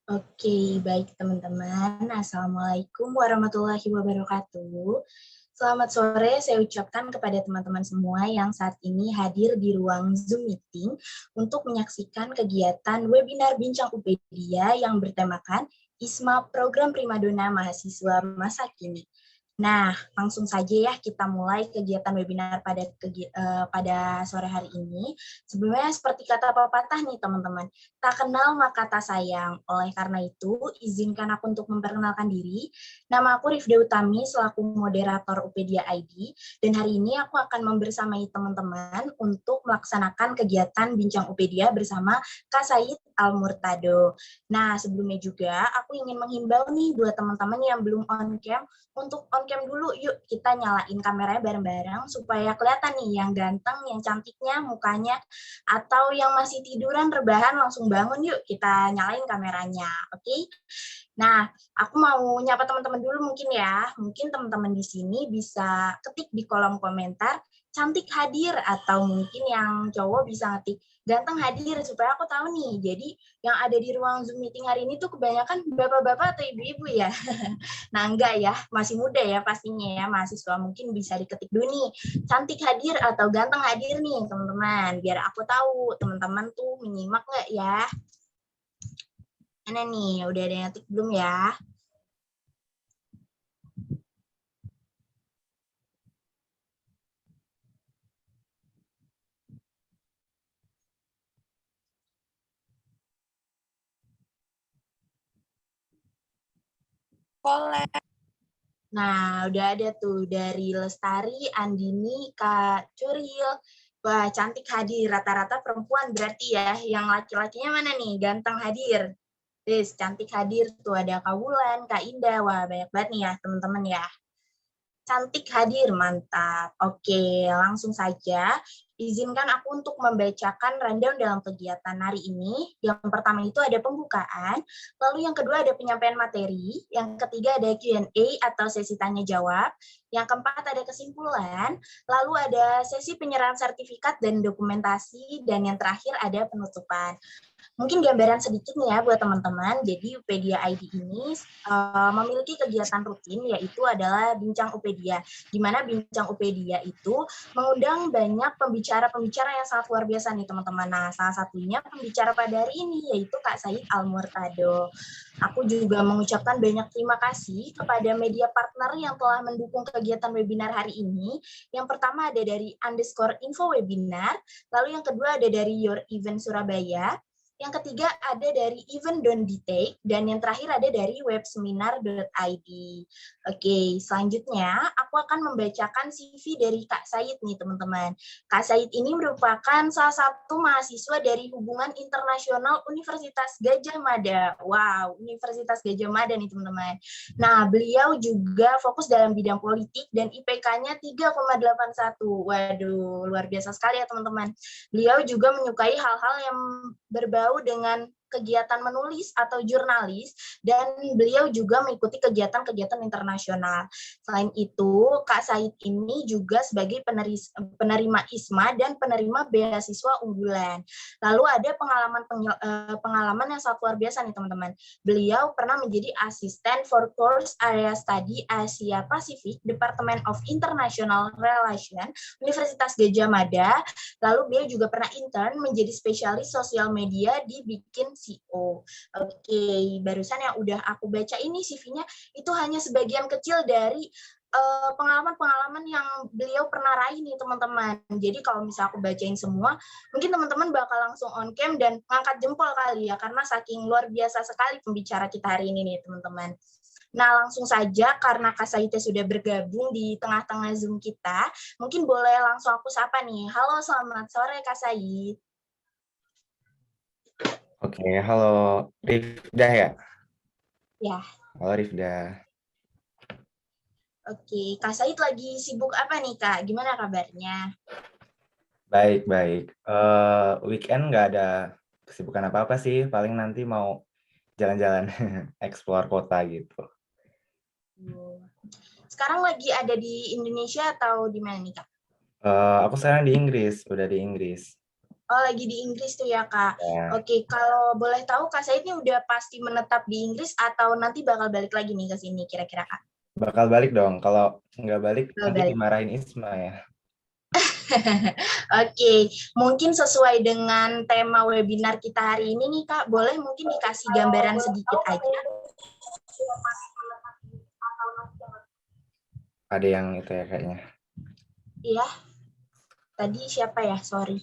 Oke, baik teman-teman. Assalamualaikum warahmatullahi wabarakatuh. Selamat sore saya ucapkan kepada teman-teman semua yang saat ini hadir di ruang Zoom meeting untuk menyaksikan kegiatan webinar Bincang Upedia yang bertemakan ISMA Program Primadona Mahasiswa Masa Kini. Nah, langsung saja ya kita mulai kegiatan webinar pada sore hari ini. Sebelumnya seperti kata pepatah nih teman-teman, tak kenal maka tak sayang. Oleh karena itu, izinkan aku untuk memperkenalkan diri. Nama aku Rifda Utami selaku moderator Upedia ID, dan hari ini aku akan membersamai teman-teman untuk melaksanakan kegiatan Bincang Upedia bersama Kak Said Al-Murtado. Nah, sebelumnya juga aku ingin menghimbau nih buat teman-teman yang belum on cam, untuk on cam dulu, yuk kita nyalain kameranya bareng-bareng supaya kelihatan nih yang ganteng, yang cantiknya mukanya, atau yang masih tiduran rebahan langsung bangun yuk kita nyalain kameranya, oke? Nah, aku mau nyapa teman-teman dulu mungkin ya. Mungkin teman-teman di sini bisa ketik di kolom komentar cantik hadir, atau mungkin yang cowok bisa ngetik ganteng hadir supaya aku tahu nih. Jadi yang ada di ruang Zoom meeting hari ini tuh kebanyakan bapak-bapak atau ibu-ibu ya. Nah, enggak ya, masih muda ya pastinya ya, mahasiswa. Mungkin bisa diketik dulu nih, cantik hadir atau ganteng hadir nih, teman-teman. Biar aku tahu, teman-teman tuh menyimak nggak ya? Mana nih, udah ada yang ketik belum ya? Boleh. Nah, udah ada tuh dari Lestari, Andini, Kak Curil. Wah, cantik hadir. Rata-rata perempuan berarti ya. Yang laki-lakinya mana nih? Ganteng hadir. Cantik hadir. Tuh ada Kak Wulan, Kak Indah. Wah, banyak banget nih ya teman-teman ya. Cantik hadir, mantap. Oke, langsung saja. Izinkan aku untuk membacakan rundown dalam kegiatan hari ini. Yang pertama itu ada pembukaan, lalu yang kedua ada penyampaian materi, yang ketiga ada Q&A atau sesi tanya jawab, yang keempat ada kesimpulan, lalu ada sesi penyerahan sertifikat dan dokumentasi, dan yang terakhir ada penutupan. Mungkin gambaran sedikit nih ya buat teman-teman. Jadi Upedia ID ini memiliki kegiatan rutin, yaitu adalah Bincang Upedia. Di mana Bincang Upedia itu mengundang banyak pembicara-pembicara yang sangat luar biasa nih teman-teman. Nah, salah satunya pembicara pada hari ini yaitu Kak Said Al-Murtado. Aku juga mengucapkan banyak terima kasih kepada media partner yang telah mendukung kegiatan webinar hari ini. Yang pertama ada dari _info webinar, lalu yang kedua ada dari Your Event Surabaya, yang ketiga ada dari Event Don't Detect, dan yang terakhir ada dari webseminar.id. Oke, selanjutnya aku akan membacakan CV dari Kak Said nih teman-teman. Kak Said ini merupakan salah satu mahasiswa dari Hubungan Internasional Universitas Gadjah Mada. Wow, Universitas Gadjah Mada nih teman-teman. Nah, beliau juga fokus dalam bidang politik dan IPK-nya 3,81. Waduh, luar biasa sekali ya teman-teman. Beliau juga menyukai hal-hal yang berbau dengan kegiatan menulis atau jurnalis, dan beliau juga mengikuti kegiatan-kegiatan internasional. Selain itu, Kak Said ini juga sebagai penerima ISMA dan penerima beasiswa unggulan. Lalu ada pengalaman yang sangat luar biasa nih teman-teman. Beliau pernah menjadi asisten for course area study Asia Pacific, Department of International Relations, Universitas Gadjah Mada. Lalu beliau juga pernah intern menjadi spesialis sosial media di Bikin CO. Oke, barusan yang udah aku baca ini CV-nya itu hanya sebagian kecil dari pengalaman-pengalaman yang beliau pernah raih nih teman-teman. Jadi kalau misalnya aku bacain semua, mungkin teman-teman bakal langsung on cam dan ngangkat jempol kali ya, karena saking luar biasa sekali pembicara kita hari ini nih teman-teman. Nah, langsung saja karena Kak Said sudah bergabung di tengah-tengah Zoom kita, mungkin boleh langsung aku sapa nih. Halo, selamat sore Kak Said. Oke, halo Rifda ya? Ya, Halo Rifda. oke. Kak Said lagi sibuk apa nih Kak? Gimana kabarnya? Baik. Weekend nggak ada kesibukan apa-apa sih, paling nanti mau jalan-jalan, explore kota gitu. Sekarang lagi ada di Indonesia atau di mana nih Kak? Aku sekarang di Inggris, udah di Inggris. Oh, lagi di Inggris tuh ya, Kak. Ya, Oke, kalau boleh tahu Kak Said ini udah pasti menetap di Inggris atau nanti bakal balik lagi nih ke sini kira-kira, Kak? bakal balik dong. Kalau nggak balik, Bakal nanti balik. dimarahin Isma ya. Oke, mungkin sesuai dengan tema webinar kita hari ini nih, Kak, boleh mungkin dikasih gambaran sedikit aja? Ada yang itu ya kayaknya. Iya, tadi siapa ya? Sorry.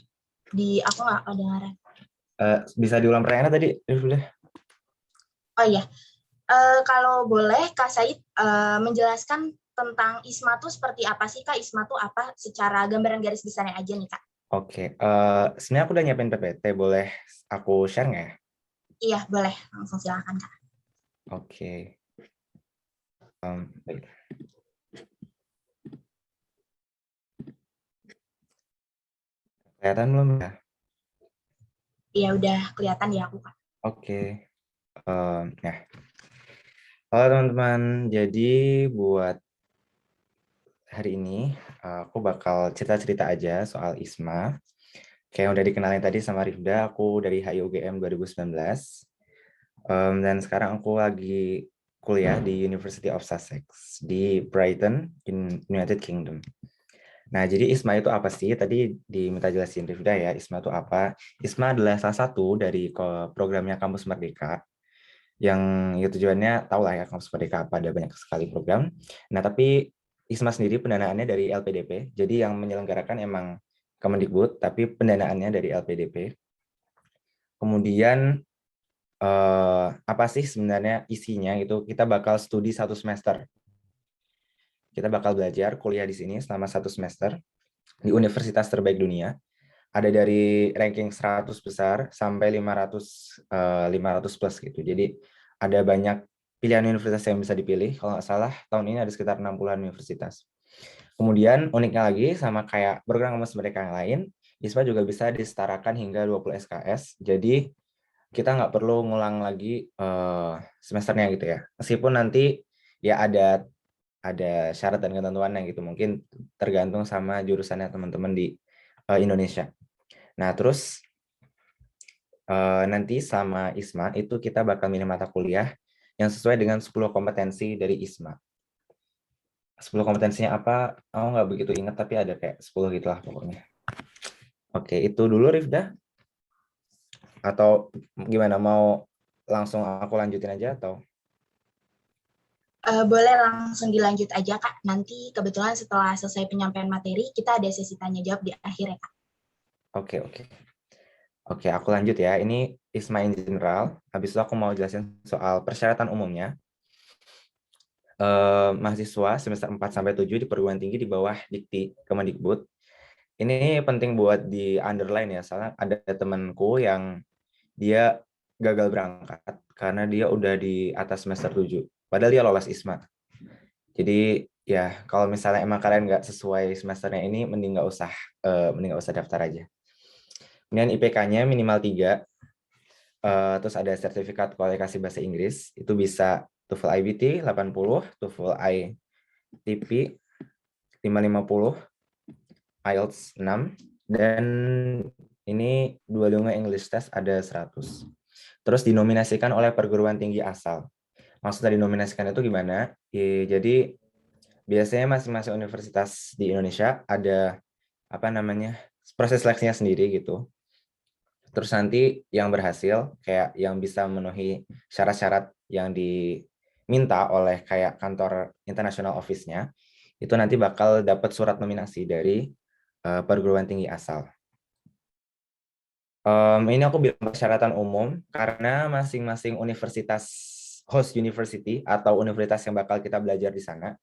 Aku nggak kedengaran. Bisa diulang pertanyaannya tadi, Rifda? Oh iya, kalau boleh Kak Said menjelaskan tentang ISMA itu seperti apa sih, Kak? ISMA itu apa? Secara gambaran garis besarnya aja nih, Kak. Oke, sebenarnya aku udah nyiapin PPT, boleh aku share nggak ya? Iya, boleh. Langsung silakan, Kak. Oke, baik. Kelihatan belum ya? Iya, udah kelihatan di aku, Kak. Oke, ya. Halo teman-teman, jadi buat hari ini aku bakal cerita-cerita aja soal ISMA. Kayak yang udah dikenalin tadi sama Rifda, aku dari HIUGM 2019. Dan sekarang aku lagi kuliah di University of Sussex di Brighton, in United Kingdom. Nah, jadi ISMA itu apa sih? Tadi diminta jelasin Rifda ya, ISMA itu apa? ISMA adalah salah satu dari programnya Kampus Merdeka, yang ya tujuannya tahu lah ya Kampus Merdeka apa, ada banyak sekali program. Nah, tapi ISMA sendiri pendanaannya dari LPDP, jadi yang menyelenggarakan emang Kemendikbud, tapi pendanaannya dari LPDP. Kemudian apa sih sebenarnya isinya itu? Kita bakal studi 1 semester. Kita bakal belajar kuliah di sini selama 1 semester di universitas terbaik dunia. Ada dari ranking 100 besar sampai 500 plus gitu. Jadi ada banyak pilihan universitas yang bisa dipilih. Kalau nggak salah tahun ini ada sekitar 60-an universitas. Kemudian uniknya lagi sama kayak program kampus mereka yang lain, ISPA juga bisa disetarakan hingga 20 SKS. Jadi kita nggak perlu ngulang lagi semesternya gitu ya. Meskipun nanti ya ada syarat dan ketentuannya gitu. Mungkin tergantung sama jurusannya teman-teman di Indonesia. Nah, terus nanti sama ISMA itu kita bakal milih mata kuliah yang sesuai dengan 10 kompetensi dari ISMA. 10 kompetensinya apa? Aku nggak begitu ingat, tapi ada kayak 10 gitulah pokoknya. Oke, itu dulu Rifda. Atau gimana? Mau langsung aku lanjutin aja atau? Boleh langsung dilanjut aja, Kak. Nanti kebetulan setelah selesai penyampaian materi, kita ada sesi tanya-jawab di akhir ya, Kak. Oke, oke. Oke, aku lanjut ya. Ini ISMA in general. Habis itu aku mau jelasin soal persyaratan umumnya. Mahasiswa semester 4 sampai 7 di perguruan tinggi di bawah Dikti Kemendikbud. Ini penting buat di underline ya, soalnya ada temanku yang dia gagal berangkat karena dia udah di atas semester 7. Padahal dia lolos ISMA. Jadi ya kalau misalnya emang kalian nggak sesuai semesternya ini, mending nggak usah daftar aja. Kemudian IPK-nya minimal 3, terus ada sertifikat kualifikasi bahasa Inggris, itu bisa TOEFL IBT 80, TOEFL ITP 550, IELTS 6, dan ini Duolingo English Test ada 100. Terus dinominasikan oleh perguruan tinggi asal. Maksudnya dinominasikan itu gimana? Jadi biasanya masing-masing universitas di Indonesia ada apa namanya proses seleksinya sendiri gitu. Terus nanti yang berhasil kayak yang bisa memenuhi syarat-syarat yang diminta oleh kayak kantor international office-nya itu nanti bakal dapat surat nominasi dari perguruan tinggi asal. Ini aku bilang persyaratan umum karena masing-masing universitas host university atau universitas yang bakal kita belajar di sana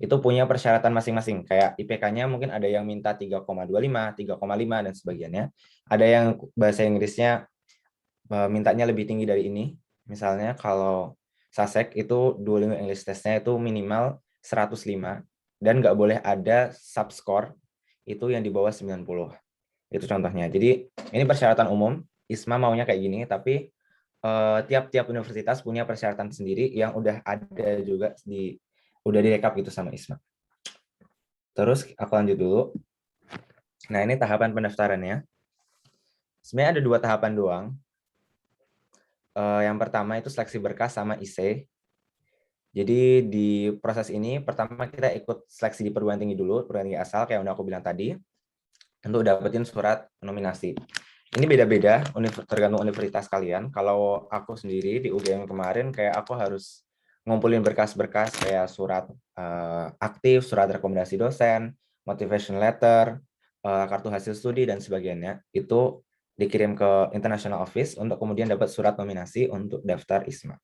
itu punya persyaratan masing-masing. Kayak IPK-nya mungkin ada yang minta 3,25, 3,5 dan sebagainya. Ada yang bahasa Inggrisnya mintanya lebih tinggi dari ini. Misalnya kalau Sasek itu Duolingo English Test-nya itu minimal 105 dan nggak boleh ada subscore itu yang di bawah 90. Itu contohnya. Jadi ini persyaratan umum. ISMA maunya kayak gini, tapi tiap-tiap universitas punya persyaratan sendiri yang udah ada juga udah direkap gitu sama ISMA. Terus aku lanjut dulu. Nah, ini tahapan pendaftarannya. Sebenarnya ada 2 tahapan doang. Yang pertama itu seleksi berkas sama IC. Jadi di proses ini pertama kita ikut seleksi di perguruan tinggi dulu, perguruan tinggi asal kayak udah aku bilang tadi, untuk dapetin surat nominasi. Ini beda-beda tergantung universitas kalian. Kalau aku sendiri di UGM kemarin kayak aku harus ngumpulin berkas-berkas kayak surat aktif, surat rekomendasi dosen, motivation letter, kartu hasil studi dan sebagainya. Itu dikirim ke international office untuk kemudian dapat surat nominasi untuk daftar ISMA.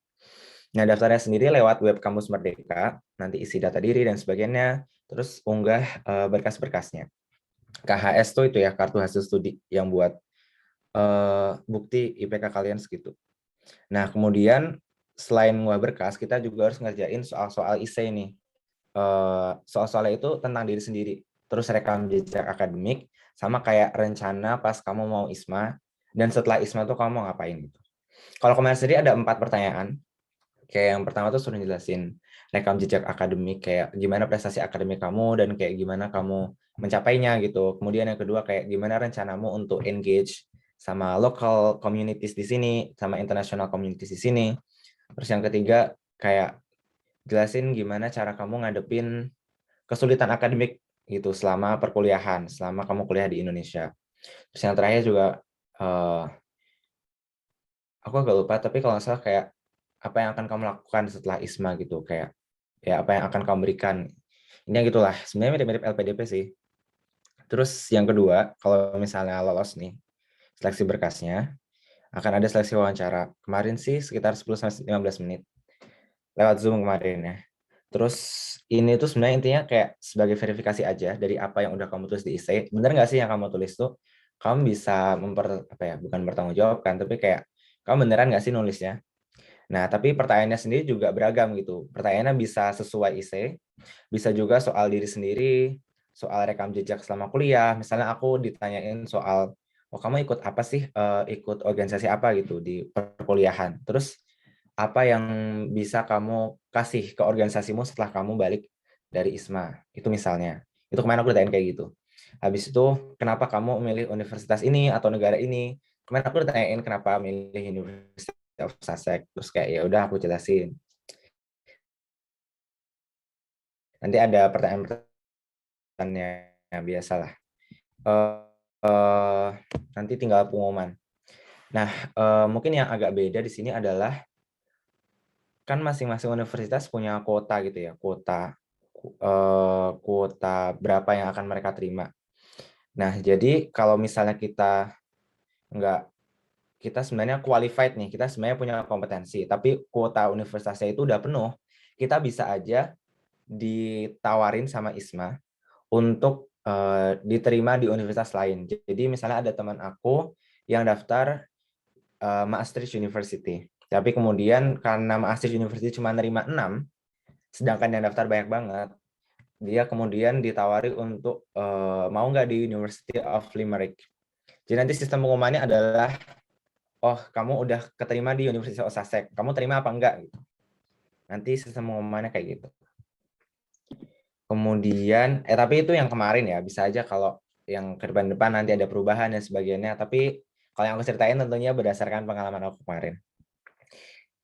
Nah, daftarnya sendiri lewat web Kampus Merdeka, nanti isi data diri dan sebagainya, terus unggah berkas-berkasnya. KHS itu ya, kartu hasil studi yang buat bukti IPK kalian segitu. Nah, kemudian selain unggah berkas, kita juga harus ngerjain soal-soal IC nih. Soal-soalnya itu tentang diri sendiri, terus rekam jejak akademik, sama kayak rencana pas kamu mau ISMA, dan setelah ISMA tuh kamu mau ngapain gitu. Kalau kemarin sendiri ada 4 pertanyaan. Kayak yang pertama tuh suruh jelasin rekam jejak akademik, kayak gimana prestasi akademik kamu dan kayak gimana kamu mencapainya gitu. Kemudian yang kedua kayak gimana rencanamu untuk engage sama local communities di sini, sama international communities di sini. Terus yang ketiga kayak jelasin gimana cara kamu ngadepin kesulitan akademik gitu selama perkuliahan, selama kamu kuliah di Indonesia. Terus yang terakhir juga aku agak lupa, tapi kalau nggak salah kayak apa yang akan kamu lakukan setelah ISMA gitu, kayak ya apa yang akan kamu berikan. Ini gitulah, sebenarnya mirip-mirip LPDP sih. Terus yang kedua, kalau misalnya lolos nih, seleksi berkasnya, akan ada seleksi wawancara. Kemarin sih sekitar 10-15 menit, lewat Zoom kemarin ya. Terus ini tuh sebenarnya intinya kayak sebagai verifikasi aja dari apa yang udah kamu tulis di essay. Bener nggak sih yang kamu tulis tuh? Kamu bisa bukan bertanggung jawab kan, tapi kayak kamu beneran nggak sih nulisnya? Nah, tapi pertanyaannya sendiri juga beragam gitu. Pertanyaannya bisa sesuai IC, bisa juga soal diri sendiri, soal rekam jejak selama kuliah. Misalnya aku ditanyain soal, oh kamu ikut apa sih, ikut organisasi apa gitu di perkuliahan. Terus apa yang bisa kamu kasih ke organisasimu setelah kamu balik dari ISMA. Itu misalnya. Itu kemarin aku ditanyain kayak gitu. Habis itu, kenapa kamu memilih universitas ini atau negara ini? Kemarin aku ditanyain kenapa milih University of Sussex. Terus kayak ya udah aku jelasin. Nanti ada pertanyaan-pertanyaan biasa lah. Nanti tinggal pengumuman. Nah, mungkin yang agak beda di sini adalah kan masing-masing universitas punya kuota gitu ya, kuota berapa yang akan mereka terima. Nah, jadi kalau misalnya kita sebenarnya qualified nih, kita sebenarnya punya kompetensi, tapi kuota universitasnya itu udah penuh, kita bisa aja ditawarin sama ISMA untuk diterima di universitas lain. Jadi misalnya ada teman aku yang daftar Maastricht University, tapi kemudian karena Maastricht University cuma nerima 6, sedangkan yang daftar banyak banget, dia kemudian ditawari untuk mau nggak di University of Limerick. Jadi nanti sistem pengumumannya adalah, oh kamu udah keterima di University of Sussex, kamu terima apa enggak? Gitu. Nanti sistem pengumumannya kayak gitu. Kemudian, tapi itu yang kemarin ya, bisa aja kalau yang ke depan-depan nanti ada perubahan dan sebagainya. Tapi kalau yang aku ceritain tentunya berdasarkan pengalaman aku kemarin.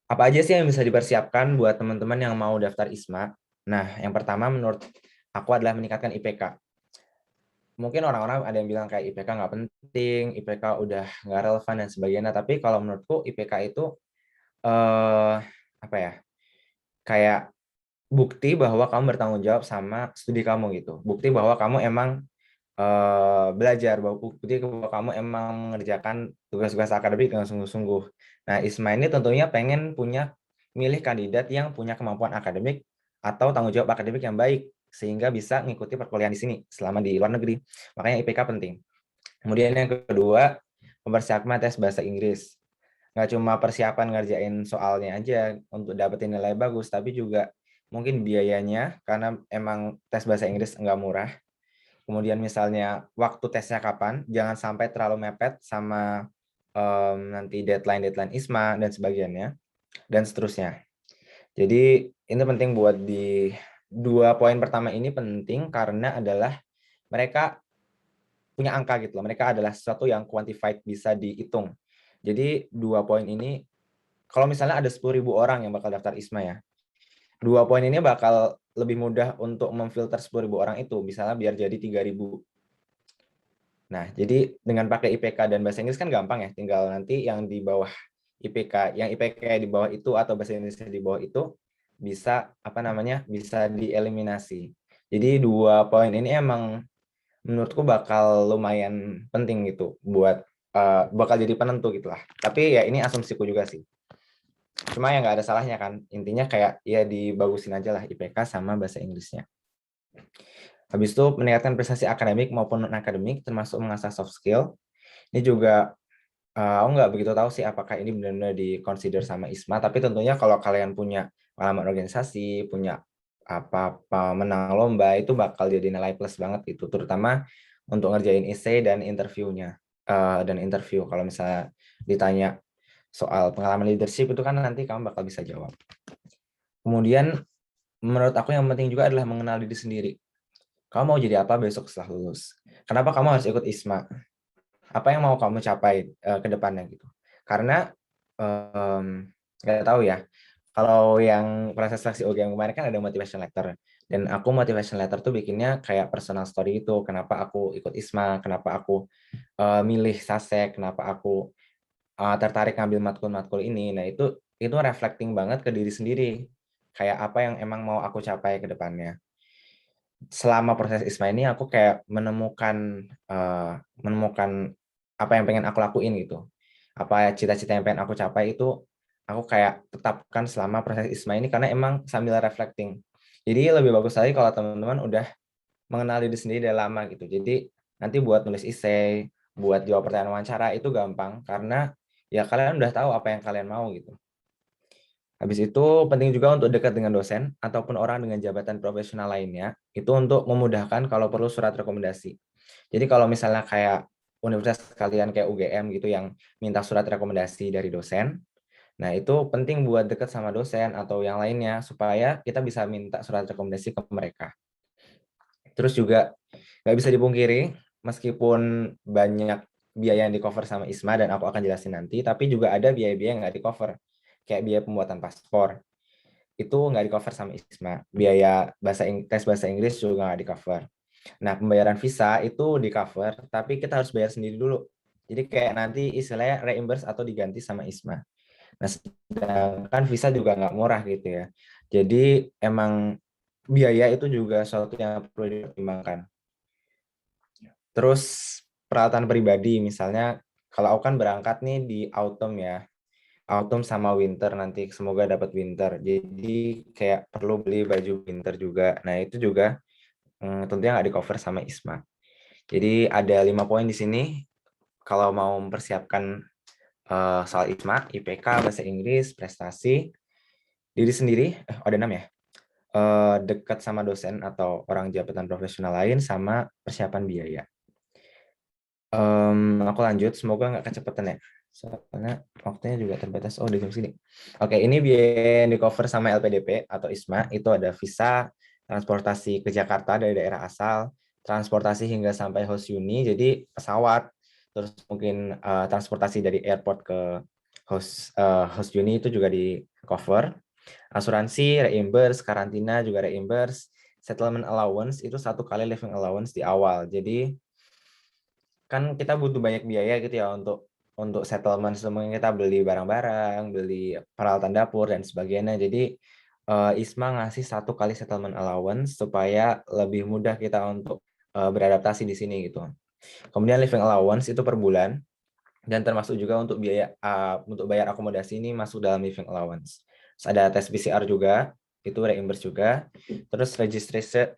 Apa aja sih yang bisa dipersiapkan buat teman-teman yang mau daftar ISMA? Nah, yang pertama menurut aku adalah meningkatkan IPK. Mungkin orang-orang ada yang bilang kayak IPK nggak penting, IPK udah nggak relevan dan sebagainya. Tapi kalau menurutku IPK itu apa ya? Kayak bukti bahwa kamu bertanggung jawab sama studi kamu gitu. Bukti bahwa kamu emang belajar, bahwa bukti bahwa kamu emang mengerjakan tugas-tugas akademik dengan sungguh-sungguh. Nah, ISMA ini tentunya pengen milih kandidat yang punya kemampuan akademik atau tanggung jawab akademik yang baik sehingga bisa mengikuti perkuliahan di sini selama di luar negeri. Makanya IPK penting. Kemudian yang kedua, mempersiapkan tes bahasa Inggris. Nggak cuma persiapan ngerjain soalnya aja untuk dapetin nilai bagus, tapi juga mungkin biayanya, karena emang tes bahasa Inggris nggak murah. Kemudian misalnya waktu tesnya kapan, jangan sampai terlalu mepet sama nanti deadline ISMA dan sebagainya, dan seterusnya. Jadi ini penting buat di 2 poin pertama ini penting karena adalah mereka punya angka gitu loh. Mereka adalah sesuatu yang quantified, bisa dihitung. Jadi 2 poin ini, kalau misalnya ada 10.000 orang yang bakal daftar ISMA ya, 2 poin ini bakal lebih mudah untuk memfilter 10.000 orang itu, misalnya biar jadi 3.000. Nah, jadi dengan pakai IPK dan bahasa Inggris kan gampang ya, tinggal nanti yang di bawah IPK, yang IPK di bawah itu atau bahasa Inggris di bawah itu bisa bisa dieliminasi. Jadi 2 poin ini emang menurutku bakal lumayan penting gitu buat bakal jadi penentu gitulah. Tapi ya ini asumsiku juga sih. Cuma ya nggak ada salahnya kan. Intinya kayak ya dibagusin aja lah IPK sama bahasa Inggrisnya. Habis itu meningkatkan prestasi akademik maupun non-akademik termasuk mengasah soft skill. Ini juga aku nggak begitu tahu sih apakah ini benar-benar di-consider sama ISMA, tapi tentunya kalau kalian punya pengalaman organisasi, punya apa menang lomba, itu bakal jadi nilai plus banget gitu, terutama untuk ngerjain essay dan interviewnya. Dan interview kalau misalnya ditanya soal pengalaman leadership itu kan nanti kamu bakal bisa jawab. Kemudian menurut aku yang penting juga adalah mengenal diri sendiri. Kamu mau jadi apa besok setelah lulus? Kenapa kamu harus ikut ISMA? Apa yang mau kamu capai ke depannya gitu. Karena nggak tahu ya, kalau yang proses seleksi UGM kemarin kan ada motivation letter, dan aku motivation letter tuh bikinnya kayak personal story itu, kenapa aku ikut ISMA, kenapa aku milih SASEC, kenapa aku tertarik ngambil matkul-matkul ini. Nah, itu reflecting banget ke diri sendiri, kayak apa yang emang mau aku capai ke depannya. Selama proses ISMA ini aku kayak menemukan apa yang pengen aku lakuin gitu. Apa cita-cita yang pengen aku capai itu aku kayak tetapkan selama proses ISMA ini, karena emang sambil reflecting. Jadi lebih bagus lagi kalau teman-teman udah mengenal diri sendiri dari lama gitu. Jadi nanti buat nulis essay, buat jawab pertanyaan wawancara itu gampang karena ya kalian udah tahu apa yang kalian mau gitu. Habis itu penting juga untuk dekat dengan dosen ataupun orang dengan jabatan profesional lainnya, itu untuk memudahkan kalau perlu surat rekomendasi. Jadi kalau misalnya kayak universitas kalian kayak UGM gitu yang minta surat rekomendasi dari dosen, nah itu penting buat dekat sama dosen atau yang lainnya supaya kita bisa minta surat rekomendasi ke mereka. Terus juga nggak bisa dipungkiri, meskipun banyak biaya yang di-cover sama ISMA dan aku akan jelasin nanti, tapi juga ada biaya-biaya yang nggak di-cover, kayak biaya pembuatan paspor. Itu nggak di-cover sama ISMA. Biaya tes bahasa Inggris juga nggak di-cover. Nah, pembayaran visa itu di-cover, tapi kita harus bayar sendiri dulu. Jadi kayak nanti istilahnya reimburse atau diganti sama ISMA. Nah, sedangkan visa juga nggak murah gitu ya. Jadi emang biaya itu juga sesuatu yang perlu dipertimbangkan. Terus peralatan pribadi, misalnya kalau aku kan berangkat nih di autumn ya, autumn sama winter, nanti semoga dapat winter. Jadi kayak perlu beli baju winter juga. Nah itu juga tentunya nggak di-cover sama ISMA. Jadi ada 5 poin di sini kalau mau mempersiapkan soal ISMA, IPK, bahasa Inggris, prestasi, diri sendiri, ada 6 ya, dekat sama dosen atau orang jabatan profesional lain, sama persiapan biaya. Aku lanjut, semoga nggak kecepatan ya, soalnya waktunya juga terbatas. Oh, di jam sini. Oke, ini biaya yang di-cover sama LPDP atau ISMA, itu ada visa, transportasi ke Jakarta dari daerah asal, transportasi hingga sampai host uni, jadi pesawat, terus mungkin transportasi dari airport ke host uni itu juga di-cover. Asuransi, reimburse, karantina juga reimburse, settlement allowance itu 1 kali living allowance di awal. Jadi kan kita butuh banyak biaya gitu ya untuk settlement, semuanya kita beli barang-barang, beli peralatan dapur dan sebagainya. Jadi ISMA ngasih 1 kali settlement allowance supaya lebih mudah kita untuk beradaptasi di sini gitu. Kemudian living allowance itu per bulan dan termasuk juga untuk biaya untuk bayar akomodasi ini masuk dalam living allowance. Terus ada tes PCR juga, itu reimburse juga. Terus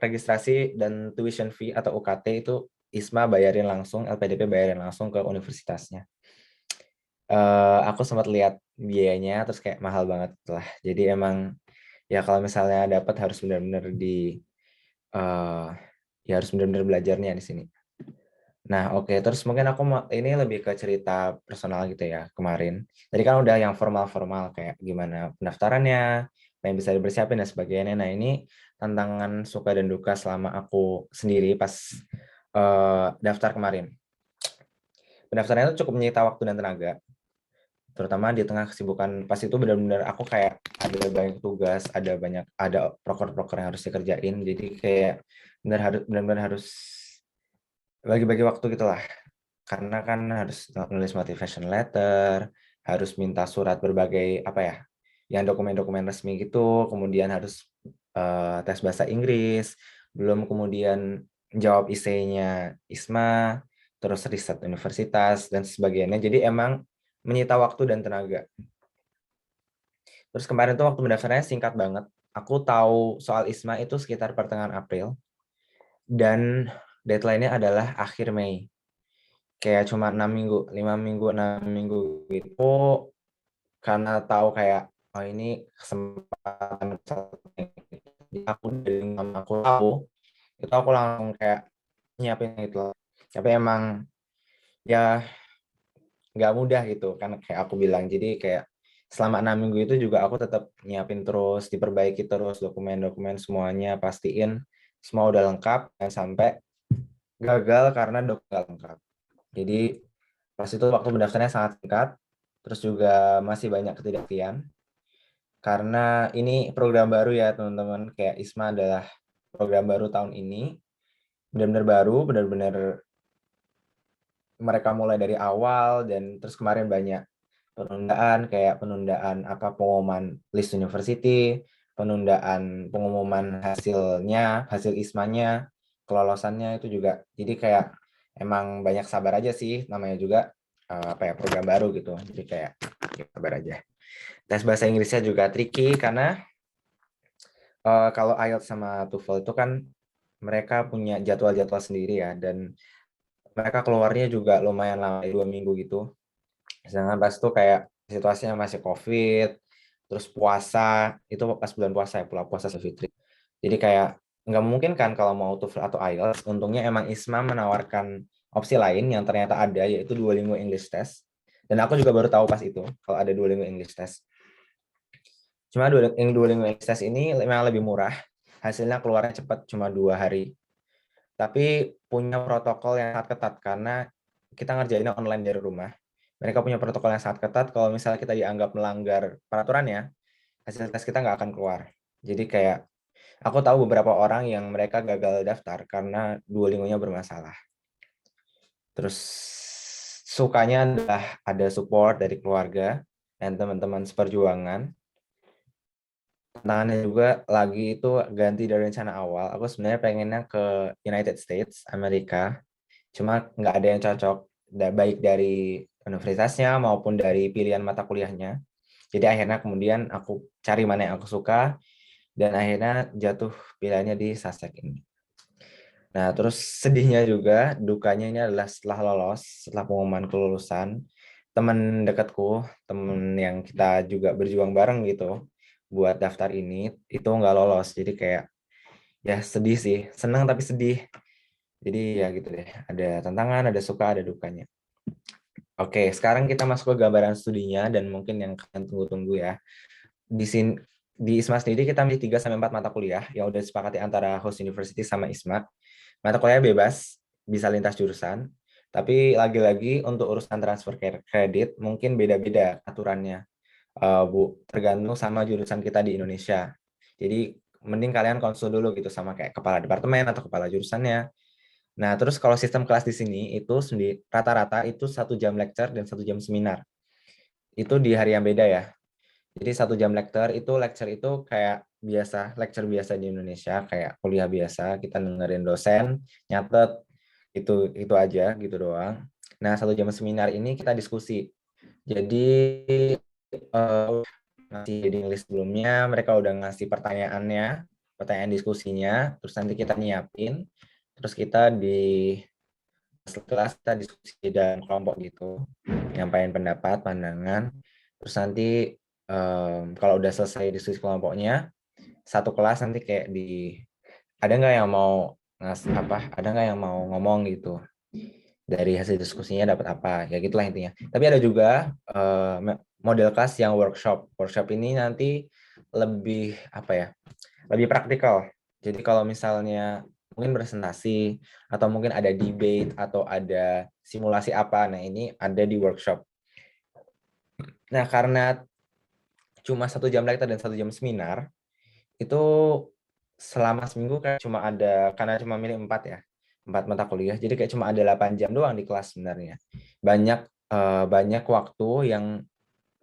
registrasi dan tuition fee atau UKT itu ISMA bayarin langsung, LPDP bayarin langsung ke universitasnya. Aku sempat lihat biayanya, terus kayak mahal banget lah. Jadi emang ya kalau misalnya dapat harus benar-benar ya harus benar-benar belajarnya di sini. Nah, oke. Terus mungkin aku ini lebih ke cerita personal gitu ya kemarin. Tadi kan udah yang formal-formal kayak gimana pendaftarannya, apa yang bisa dipersiapin dan sebagainya. Nah, ini tantangan suka dan duka selama aku sendiri pas daftar kemarin. Pendaftarannya itu cukup menyita waktu dan tenaga, terutama di tengah kesibukan. Pas itu benar-benar aku kayak ada banyak tugas, ada proker-proker yang harus dikerjain, jadi kayak benar-benar harus bagi-bagi waktu gitulah. Karena kan harus nulis motivation letter, harus minta surat berbagai apa ya, yang dokumen-dokumen resmi gitu, kemudian harus tes bahasa Inggris, belum kemudian jawab IC-nya ISMA, terus riset universitas dan sebagainya. Jadi emang menyita waktu dan tenaga. Terus kemarin tuh waktu mendaftarnya singkat banget. Aku tahu soal ISMA itu sekitar pertengahan April dan deadline-nya adalah akhir Mei. Kayak cuma 6 minggu, 5 minggu, 6 minggu gitu. Karena tahu kayak oh ini kesempatan aku dari mama aku tahu, itu aku langsung kayak nyiapin gitu loh. Tapi emang ya nggak mudah gitu kan kayak aku bilang. Jadi kayak selama 6 minggu itu juga aku tetap nyiapin terus, diperbaiki terus dokumen-dokumen semuanya, pastiin semua udah lengkap dan sampai gagal karena dokumen nggak lengkap. Jadi pas itu waktu mendaftarnya sangat singkat, terus juga masih banyak ketidakpastian karena ini program baru ya teman-teman, kayak ISMA adalah program baru tahun ini, benar-benar baru, benar-benar mereka mulai dari awal dan terus kemarin banyak penundaan, kayak penundaan pengumuman list university, penundaan pengumuman hasil ISMA-nya, kelolosannya itu juga. Jadi kayak emang banyak sabar aja sih, namanya juga program baru gitu. Jadi kayak ya sabar aja. Tes bahasa Inggrisnya juga tricky karena kalau IELTS sama TOEFL itu kan mereka punya jadwal-jadwal sendiri ya, dan mereka keluarnya juga lumayan lama, 2 minggu gitu. Sedangkan pas itu kayak situasinya masih COVID, terus puasa, itu pas bulan puasa ya, puasa Fitri. Jadi kayak nggak mungkin kan kalau mau TOEFL atau IELTS. Untungnya emang ISMA menawarkan opsi lain yang ternyata ada, yaitu Duolingo English Test. Dan aku juga baru tahu pas itu kalau ada Duolingo English Test. Cuma Duolingo English Test ini memang lebih murah, hasilnya keluarnya cepat, cuma 2 hari. Tapi punya protokol yang sangat ketat karena kita ngerjainnya online dari rumah. Mereka punya protokol yang sangat ketat, kalau misalnya kita dianggap melanggar peraturannya, hasil tes kita nggak akan keluar. Jadi kayak aku tahu beberapa orang yang mereka gagal daftar karena Duolingo-nya bermasalah. Terus sukanya adalah ada support dari keluarga dan teman-teman seperjuangan. Tantangannya juga lagi itu ganti dari rencana awal. Aku sebenarnya pengennya ke United States, Amerika. Cuma nggak ada yang cocok, baik dari universitasnya maupun dari pilihan mata kuliahnya. Jadi akhirnya kemudian aku cari mana yang aku suka, dan akhirnya jatuh pilihannya di Sasek ini. Nah, terus sedihnya juga, dukanya ini adalah setelah lolos, setelah pengumuman kelulusan, teman dekatku, teman yang kita juga berjuang bareng gitu, buat daftar ini, itu nggak lolos. Jadi kayak, ya sedih sih, senang tapi sedih. Jadi ya gitu deh, ada tantangan, ada suka, ada dukanya. Oke, sekarang kita masuk ke gambaran studinya, dan mungkin yang kalian tunggu-tunggu ya. Di sini, di ISMA sendiri kita memiliki 3-4 mata kuliah yang udah disepakati antara host university sama ISMA. Mata kuliah bebas, bisa lintas jurusan, tapi lagi-lagi untuk urusan transfer kredit mungkin beda-beda aturannya, Bu, tergantung sama jurusan kita di Indonesia. Jadi mending kalian konsul dulu gitu sama kayak kepala departemen atau kepala jurusannya. Nah, terus kalau sistem kelas di sini itu rata-rata itu 1 jam lecture dan 1 jam seminar. Itu di hari yang beda ya. Jadi 1 jam lecture itu kayak biasa, lecture biasa di Indonesia, kayak kuliah biasa, kita dengerin dosen, nyatet, itu aja gitu doang. Nah, 1 jam seminar ini kita diskusi. Jadi ngasih reading list sebelumnya, mereka udah ngasih pertanyaannya, pertanyaan diskusinya, terus nanti kita nyiapin, terus kita di kelas kita diskusi dalam kelompok gitu, nyampaikan pendapat, pandangan, terus nanti kalau udah selesai diskusi kelompoknya, satu kelas nanti kayak ada nggak yang mau ada nggak yang mau ngomong gitu, dari hasil diskusinya dapat apa, ya gitulah intinya. Tapi ada juga model kelas yang workshop ini nanti lebih lebih praktikal. Jadi kalau misalnya mungkin presentasi, atau mungkin ada debate, atau ada simulasi apa. Nah, ini ada di workshop. Nah, karena cuma 1 jam lecture dan 1 jam seminar, itu selama seminggu kayak cuma ada, karena cuma milih 4 ya, 4 mata kuliah, jadi kayak cuma ada 8 jam doang di kelas sebenarnya. Banyak waktu yang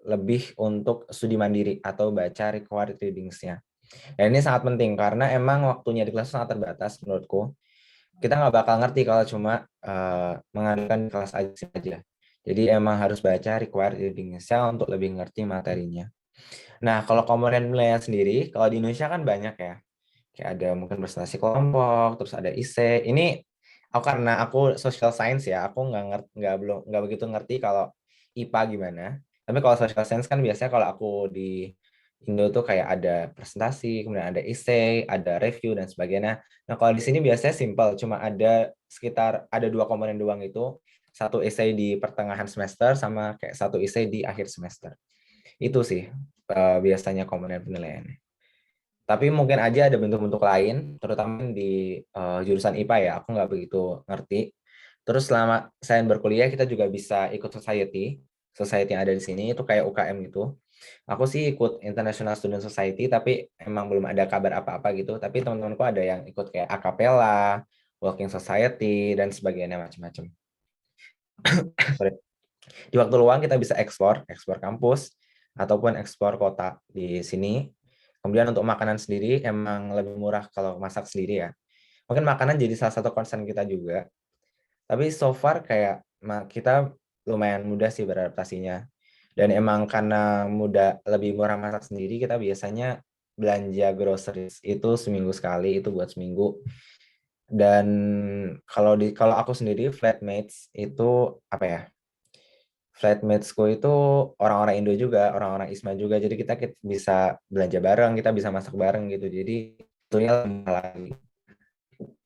lebih untuk studi mandiri atau baca required readings-nya. Dan ini sangat penting karena emang waktunya di kelas sangat terbatas menurutku. Kita nggak bakal ngerti kalau cuma mengandalkan kelas aja. Jadi emang harus baca required readings-nya untuk lebih ngerti materinya. Nah, kalau komponen penilaian sendiri, kalau di Indonesia kan banyak ya. Kayak ada mungkin presentasi kelompok, terus ada IC. Ini karena aku social science ya, aku nggak begitu ngerti kalau IPA gimana. Tapi kalau social science kan biasanya kalau aku di Indo tuh kayak ada presentasi, kemudian ada IC, ada review dan sebagainya. Nah, kalau di sini biasanya simple, cuma ada 2 komponen doang itu, satu IC di pertengahan semester sama kayak satu IC di akhir semester. Itu sih biasanya komponen penilaiannya. Tapi mungkin aja ada bentuk-bentuk lain, terutama di jurusan IPA ya, aku nggak begitu ngerti. Terus selama saya berkuliah, kita juga bisa ikut society yang ada di sini, itu kayak UKM gitu. Aku sih ikut International Student Society, tapi emang belum ada kabar apa-apa gitu. Tapi teman-temanku ada yang ikut kayak Acapella, Walking Society, dan sebagainya macam-macam. Sorry. Di waktu luang kita bisa eksplor kampus, ataupun eksplor kota di sini. Kemudian untuk makanan sendiri emang lebih murah kalau masak sendiri ya. Mungkin makanan jadi salah satu concern kita juga. Tapi so far kayak kita lumayan mudah sih beradaptasinya. Dan emang karena lebih murah masak sendiri, kita biasanya belanja groceries itu seminggu sekali, itu buat seminggu. Dan kalau aku sendiri flatmates itu apa ya? Flatmatesku itu orang-orang Indo juga, orang-orang ISMA juga. Jadi kita bisa belanja bareng, kita bisa masak bareng gitu. Jadi itu lagi.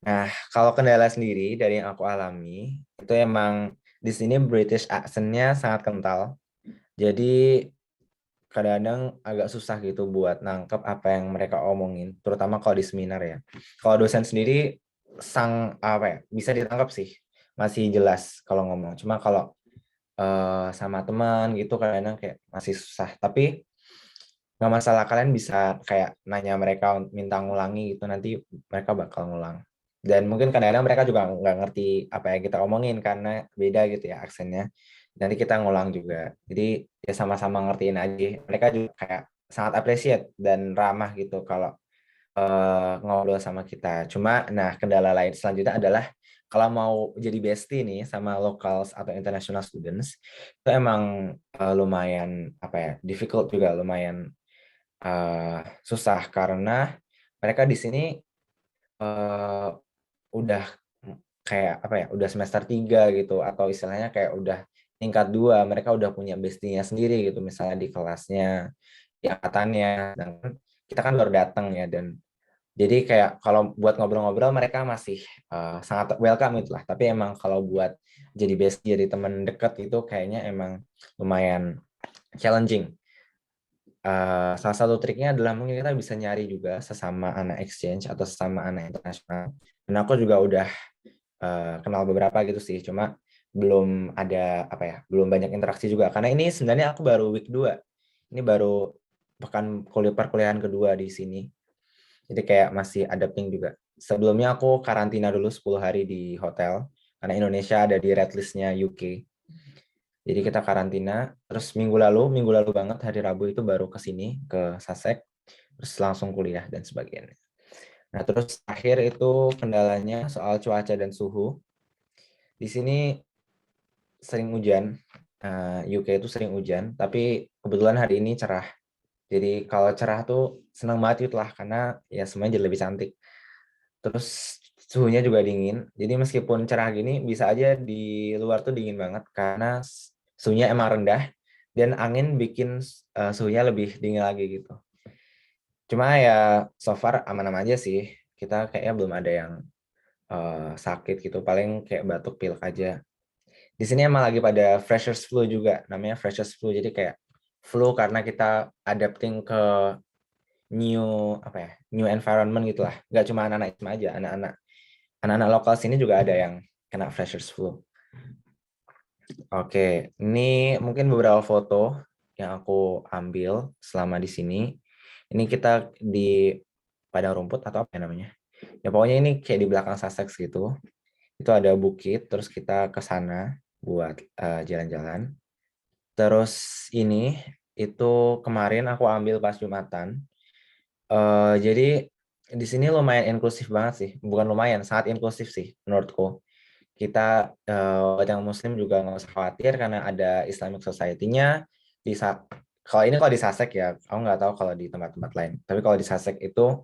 Nah, kalau kendala sendiri dari yang aku alami, itu emang di sini British accent-nya sangat kental. Jadi kadang-kadang agak susah gitu buat nangkep apa yang mereka omongin, terutama kalau di seminar ya. Kalau dosen sendiri bisa ditangkap sih, masih jelas kalau ngomong. Cuma kalau sama teman gitu kadang-kadang kayak masih susah. Tapi nggak masalah, kalian bisa kayak nanya mereka minta ngulangi gitu, nanti mereka bakal ngulang. Dan mungkin kadang-kadang mereka juga nggak ngerti apa yang kita omongin karena beda gitu ya aksennya. Nanti kita ngulang juga. Jadi ya sama-sama ngertiin aja. Mereka juga kayak sangat appreciate dan ramah gitu kalau ngobrol sama kita. Cuma, nah kendala lain selanjutnya adalah kalau mau jadi bestie nih sama locals atau international students, itu emang lumayan apa ya, difficult juga, lumayan susah karena mereka di sini uh, udah kayak apa ya, udah semester 3 gitu, atau istilahnya kayak udah tingkat 2, mereka udah punya bestinya sendiri gitu, misalnya di kelasnya, di angkatannya, dan kita kan baru datang ya, dan jadi kayak kalau buat ngobrol-ngobrol mereka masih sangat welcome itulah. Tapi emang kalau buat jadi bestie, jadi teman dekat itu kayaknya emang lumayan challenging. Salah satu triknya adalah mungkin kita bisa nyari juga sesama anak exchange atau sesama anak internasional. Dan aku juga udah kenal beberapa gitu sih. Cuma belum ada apa ya, belum banyak interaksi juga. Karena ini sebenarnya aku baru week 2. Ini baru pekan perkuliahan kedua di sini. Jadi kayak masih adapting juga. Sebelumnya aku karantina dulu 10 hari di hotel, karena Indonesia ada di red list-nya UK. Jadi kita karantina, terus minggu lalu banget, hari Rabu itu baru ke sini, ke Sussex, terus langsung kuliah dan sebagainya. Nah, terus akhir itu kendalanya soal cuaca dan suhu. Di sini sering hujan, UK itu sering hujan, tapi kebetulan hari ini cerah. Jadi kalau cerah tuh senang banget gitu lah, karena ya semuanya jadi lebih cantik. Terus suhunya juga dingin. Jadi meskipun cerah gini, bisa aja di luar tuh dingin banget karena suhunya emang rendah dan angin bikin suhunya lebih dingin lagi gitu. Cuma ya so far aman-aman aja sih. Kita kayaknya belum ada yang sakit gitu. Paling kayak batuk pilek aja. Di sini emang lagi pada freshers flu juga, namanya freshers flu. Jadi kayak flu karena kita adapting ke new environment gitulah. Nggak cuma anak-anak ISMA aja, anak-anak anak-anak lokal sini juga ada yang kena freshers flu. Oke, ini mungkin beberapa foto yang aku ambil selama di sini. Ini kita di padang rumput atau apa ya namanya? Ya pokoknya ini kayak di belakang Sussex gitu. Itu ada bukit, terus kita ke sana buat jalan-jalan. Terus ini itu kemarin aku ambil pas Jumatan. Jadi di sini lumayan inklusif banget sih, bukan lumayan, sangat inklusif sih menurutku. Kita yang Muslim juga nggak usah khawatir karena ada Islamic Society-nya. Kalau di Sasek ya, aku nggak tahu kalau di tempat-tempat lain. Tapi kalau di Sasek itu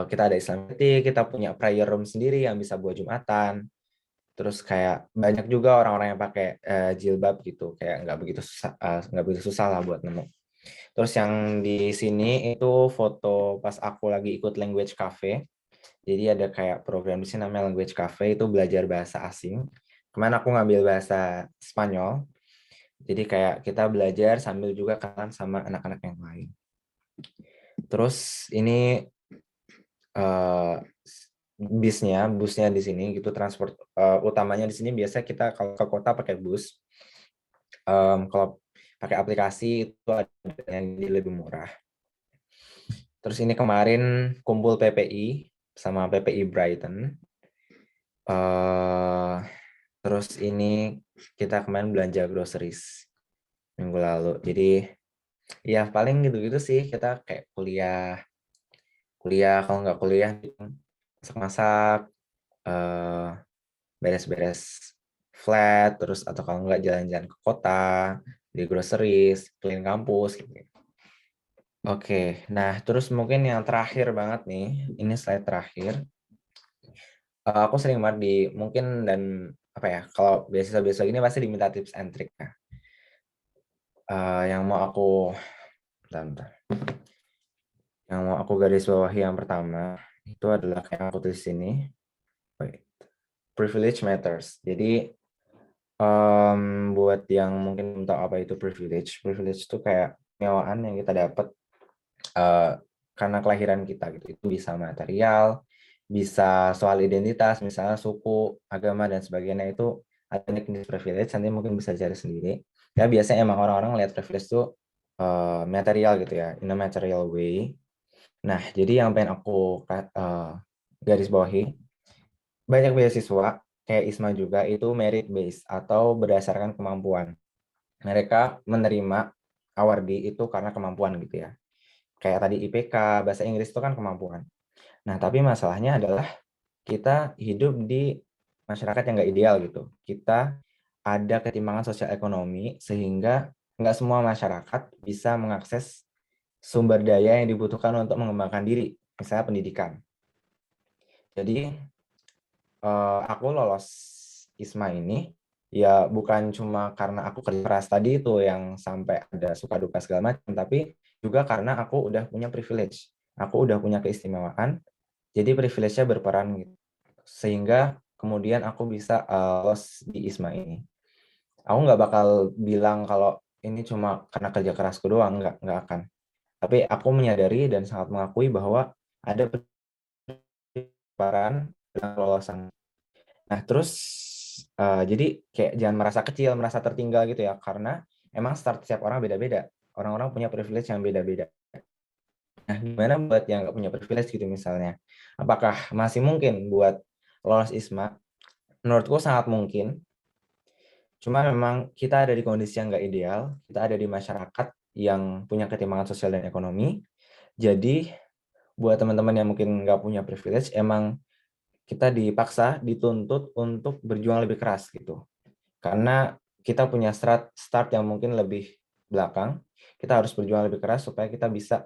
kita ada Islamic Society, kita punya prayer room sendiri yang bisa buat Jumatan. Terus kayak banyak juga orang-orang yang pakai jilbab gitu, kayak nggak begitu susah lah buat nemu. Terus yang di sini itu foto pas aku lagi ikut language cafe. Jadi ada kayak program di sini namanya language cafe, itu belajar bahasa asing. Kemarin aku ngambil bahasa Spanyol. Jadi kayak kita belajar sambil juga kenalan sama anak-anak yang lain. Terus ini uh, busnya di sini gitu, transport utamanya di sini biasa kita kalau ke kota pakai bus. Kalau pakai aplikasi itu ada yang lebih murah. Terus ini kemarin kumpul PPI sama PPI Brighton. Terus ini kita kemarin belanja groceries minggu lalu. Jadi ya paling gitu-gitu sih, kita kayak kuliah kalau nggak kuliah masak-masak, eh, beres-beres flat, terus atau kalau nggak jalan-jalan ke kota, di groceries, clean kampus gitu. Oke, nah terus mungkin yang terakhir banget nih, ini slide terakhir. Aku sering banget mungkin dan apa ya, kalau beasiswa gini pasti diminta tips and trick ya. Yang mau aku bentar. Yang mau aku garis bawahi yang pertama itu adalah kayak aku tulis sini. Wait. Privilege matters. Jadi buat yang mungkin belum tahu apa itu privilege itu kayak kemewaan yang kita dapat karena kelahiran kita gitu. Itu bisa material, bisa soal identitas, misalnya suku, agama dan sebagainya, itu ada jenis privilege. Nanti mungkin bisa cari sendiri. Ya biasanya emang orang-orang lihat privilege itu material gitu ya, in a material way. Nah, jadi yang pengen aku garis bawahi, banyak beasiswa kayak ISMA juga itu merit based atau berdasarkan kemampuan. Mereka menerima awardee itu karena kemampuan gitu ya. Kayak tadi IPK, bahasa Inggris itu kan kemampuan. Nah, tapi masalahnya adalah kita hidup di masyarakat yang nggak ideal gitu. Kita ada ketimpangan sosial ekonomi sehingga nggak semua masyarakat bisa mengakses sumber daya yang dibutuhkan untuk mengembangkan diri, misalnya pendidikan. Jadi aku lolos ISMA ini ya bukan cuma karena aku kerja keras tadi itu yang sampai ada suka duka segala macam, tapi juga karena aku udah punya privilege, aku udah punya keistimewaan, jadi privilege-nya berperan gitu. Sehingga kemudian aku bisa lolos di ISMA ini. Aku nggak bakal bilang kalau ini cuma karena kerja kerasku doang, nggak akan. Tapi aku menyadari dan sangat mengakui bahwa ada peran dalam lolosan. Nah, terus jadi kayak jangan merasa kecil, merasa tertinggal gitu ya, karena emang start setiap orang beda-beda. Orang-orang punya privilege yang beda-beda. Nah, gimana buat yang nggak punya privilege gitu misalnya? Apakah masih mungkin buat lolos ISMA? Menurutku sangat mungkin. Cuma memang kita ada di kondisi yang nggak ideal, kita ada di masyarakat yang punya ketimpangan sosial dan ekonomi. Jadi buat teman-teman yang mungkin nggak punya privilege, emang kita dipaksa, dituntut untuk berjuang lebih keras gitu. Karena kita punya start yang mungkin lebih belakang, kita harus berjuang lebih keras supaya kita bisa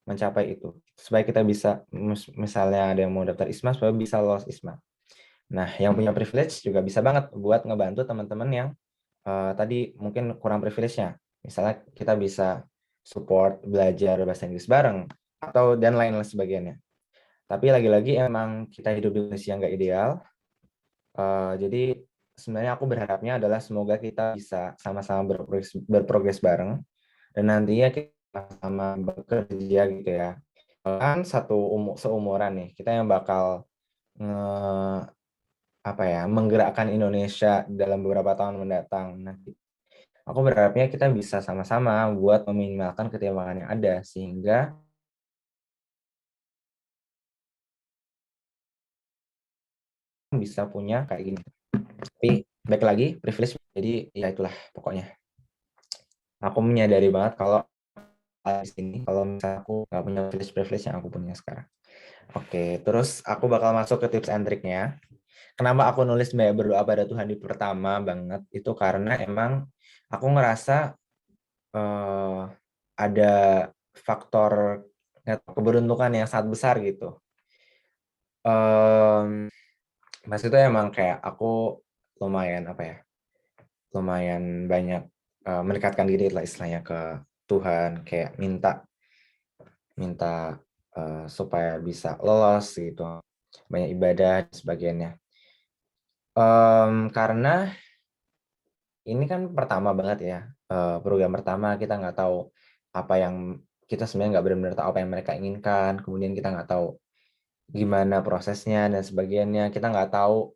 mencapai itu. Supaya kita bisa, misalnya ada yang mau daftar ISMA, supaya bisa lolos ISMA. Nah, yang punya privilege juga bisa banget buat ngebantu teman-teman yang tadi mungkin kurang privilege-nya. Misalnya kita bisa support belajar bahasa Inggris bareng, atau dan lain sebagainya. Tapi lagi-lagi emang kita hidup di kondisi yang nggak ideal. Jadi sebenarnya aku berharapnya adalah semoga kita bisa sama-sama berprogres bareng dan nantinya kita sama bekerja gitu ya. Kan seumuran nih, kita yang bakal nge apa ya, menggerakkan Indonesia dalam beberapa tahun mendatang. Nanti aku berharapnya kita bisa sama-sama buat meminimalkan ketimpangan yang ada sehingga bisa punya kayak gini. Tapi baik lagi privilege. Jadi ya itulah pokoknya. Aku menyadari banget kalau di sini kalau misalnya aku nggak punya privilege yang aku punya sekarang. Oke, terus aku bakal masuk ke tips and triknya. Kenapa aku nulis banyak berdoa pada Tuhan di pertama banget itu karena emang aku ngerasa ada faktor keberuntungan yang sangat besar gitu. Mas itu emang kayak aku lumayan apa ya, lumayan banyak mendekatkan diri lah istilahnya ke Tuhan, kayak minta minta supaya bisa lolos gitu, banyak ibadah dan sebagainya. Karena ini kan pertama banget ya, program pertama kita nggak tahu apa yang kita sebenarnya nggak benar-benar tahu apa yang mereka inginkan, kemudian kita nggak tahu gimana prosesnya dan sebagainya, kita nggak tahu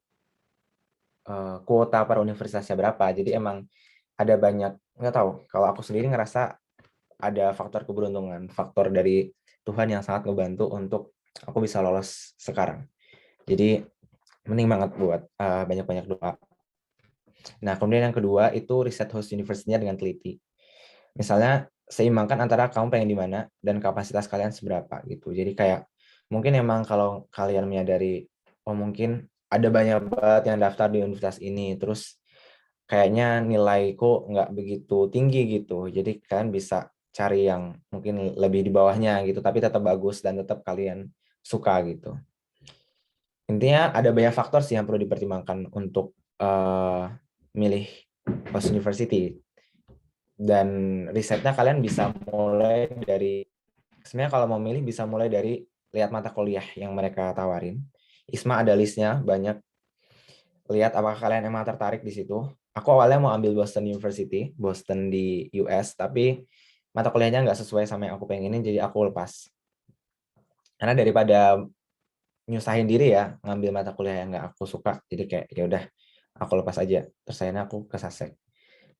kuota per universitasnya berapa, jadi emang ada banyak nggak tahu. Kalau aku sendiri ngerasa ada faktor keberuntungan, faktor dari Tuhan yang sangat ngebantu untuk aku bisa lolos sekarang. Jadi penting banget buat banyak-banyak doa. Nah, kemudian yang kedua itu riset host university-nya dengan teliti. Misalnya seimbangkan antara kamu pengen di mana dan kapasitas kalian seberapa gitu. Jadi kayak mungkin emang kalau kalian menyadari oh mungkin ada banyak banget yang daftar di universitas ini, terus kayaknya nilaiku nggak begitu tinggi gitu. Jadi kalian bisa cari yang mungkin lebih di bawahnya gitu, tapi tetap bagus dan tetap kalian suka gitu. Intinya ada banyak faktor sih yang perlu dipertimbangkan untuk milih host university. Dan risetnya kalian bisa mulai dari, sebenarnya kalau mau milih bisa mulai dari lihat mata kuliah yang mereka tawarin. ISMA ada listnya banyak, lihat apakah kalian emang tertarik di situ. Aku awalnya mau ambil Boston University, Boston di US, tapi mata kuliahnya nggak sesuai sama yang aku pengenin, jadi aku lepas. Karena daripada nyusahin diri ya ngambil mata kuliah yang nggak aku suka, jadi kayak ya udah aku lepas aja. Terus akhirnya aku ke SASEC.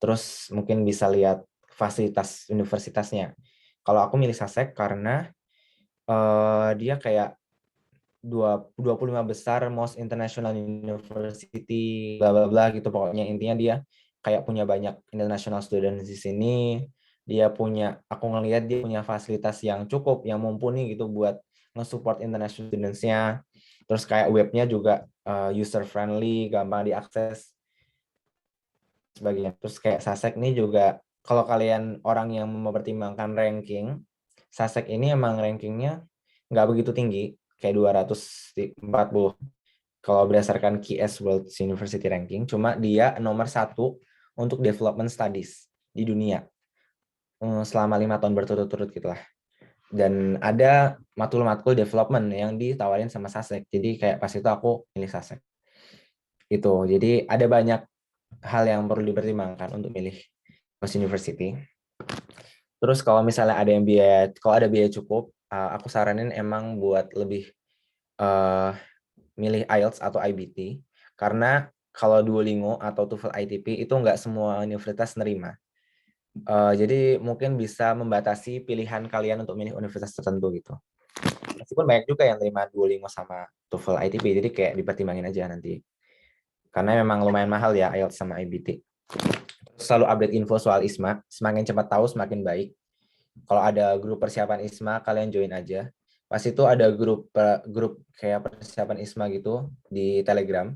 Terus mungkin bisa lihat fasilitas universitasnya. Kalau aku milih SASEC karena dia kayak 25 besar most international university bla bla bla gitu, pokoknya intinya dia kayak punya banyak international students di sini. Dia punya, aku ngelihat dia punya fasilitas yang cukup, yang mumpuni gitu buat nge-support international students-nya. Terus kayak webnya juga user friendly, gampang diakses sebagainya. Terus kayak SASEC ini juga kalau kalian orang yang mempertimbangkan ranking, SASEC ini emang rankingnya nggak begitu tinggi, kayak 240 kalau berdasarkan QS World University Ranking, cuma dia nomor 1 untuk development studies di dunia selama 5 tahun berturut-turut gitu lah. Dan ada matkul-matkul development yang ditawarin sama SASEC, jadi kayak pas itu aku milih SASEC. Itu, jadi ada banyak hal yang perlu dipertimbangkan untuk milih host university. Terus kalau misalnya ada yang biaya, kalau ada biaya cukup, aku saranin emang buat lebih milih IELTS atau IBT, karena kalau Duolingo atau TOEFL ITP itu nggak semua universitas nerima. Jadi mungkin bisa membatasi pilihan kalian untuk milih universitas tertentu gitu. Meskipun banyak juga yang terima Duolingo sama TOEFL ITP, jadi kayak dipertimbangin aja nanti. Karena memang lumayan mahal ya IELTS sama IBT. Selalu update info soal ISMA, semakin cepat tahu semakin baik. Kalau ada grup persiapan ISMA, kalian join aja. Pas itu ada grup kayak persiapan ISMA gitu di Telegram.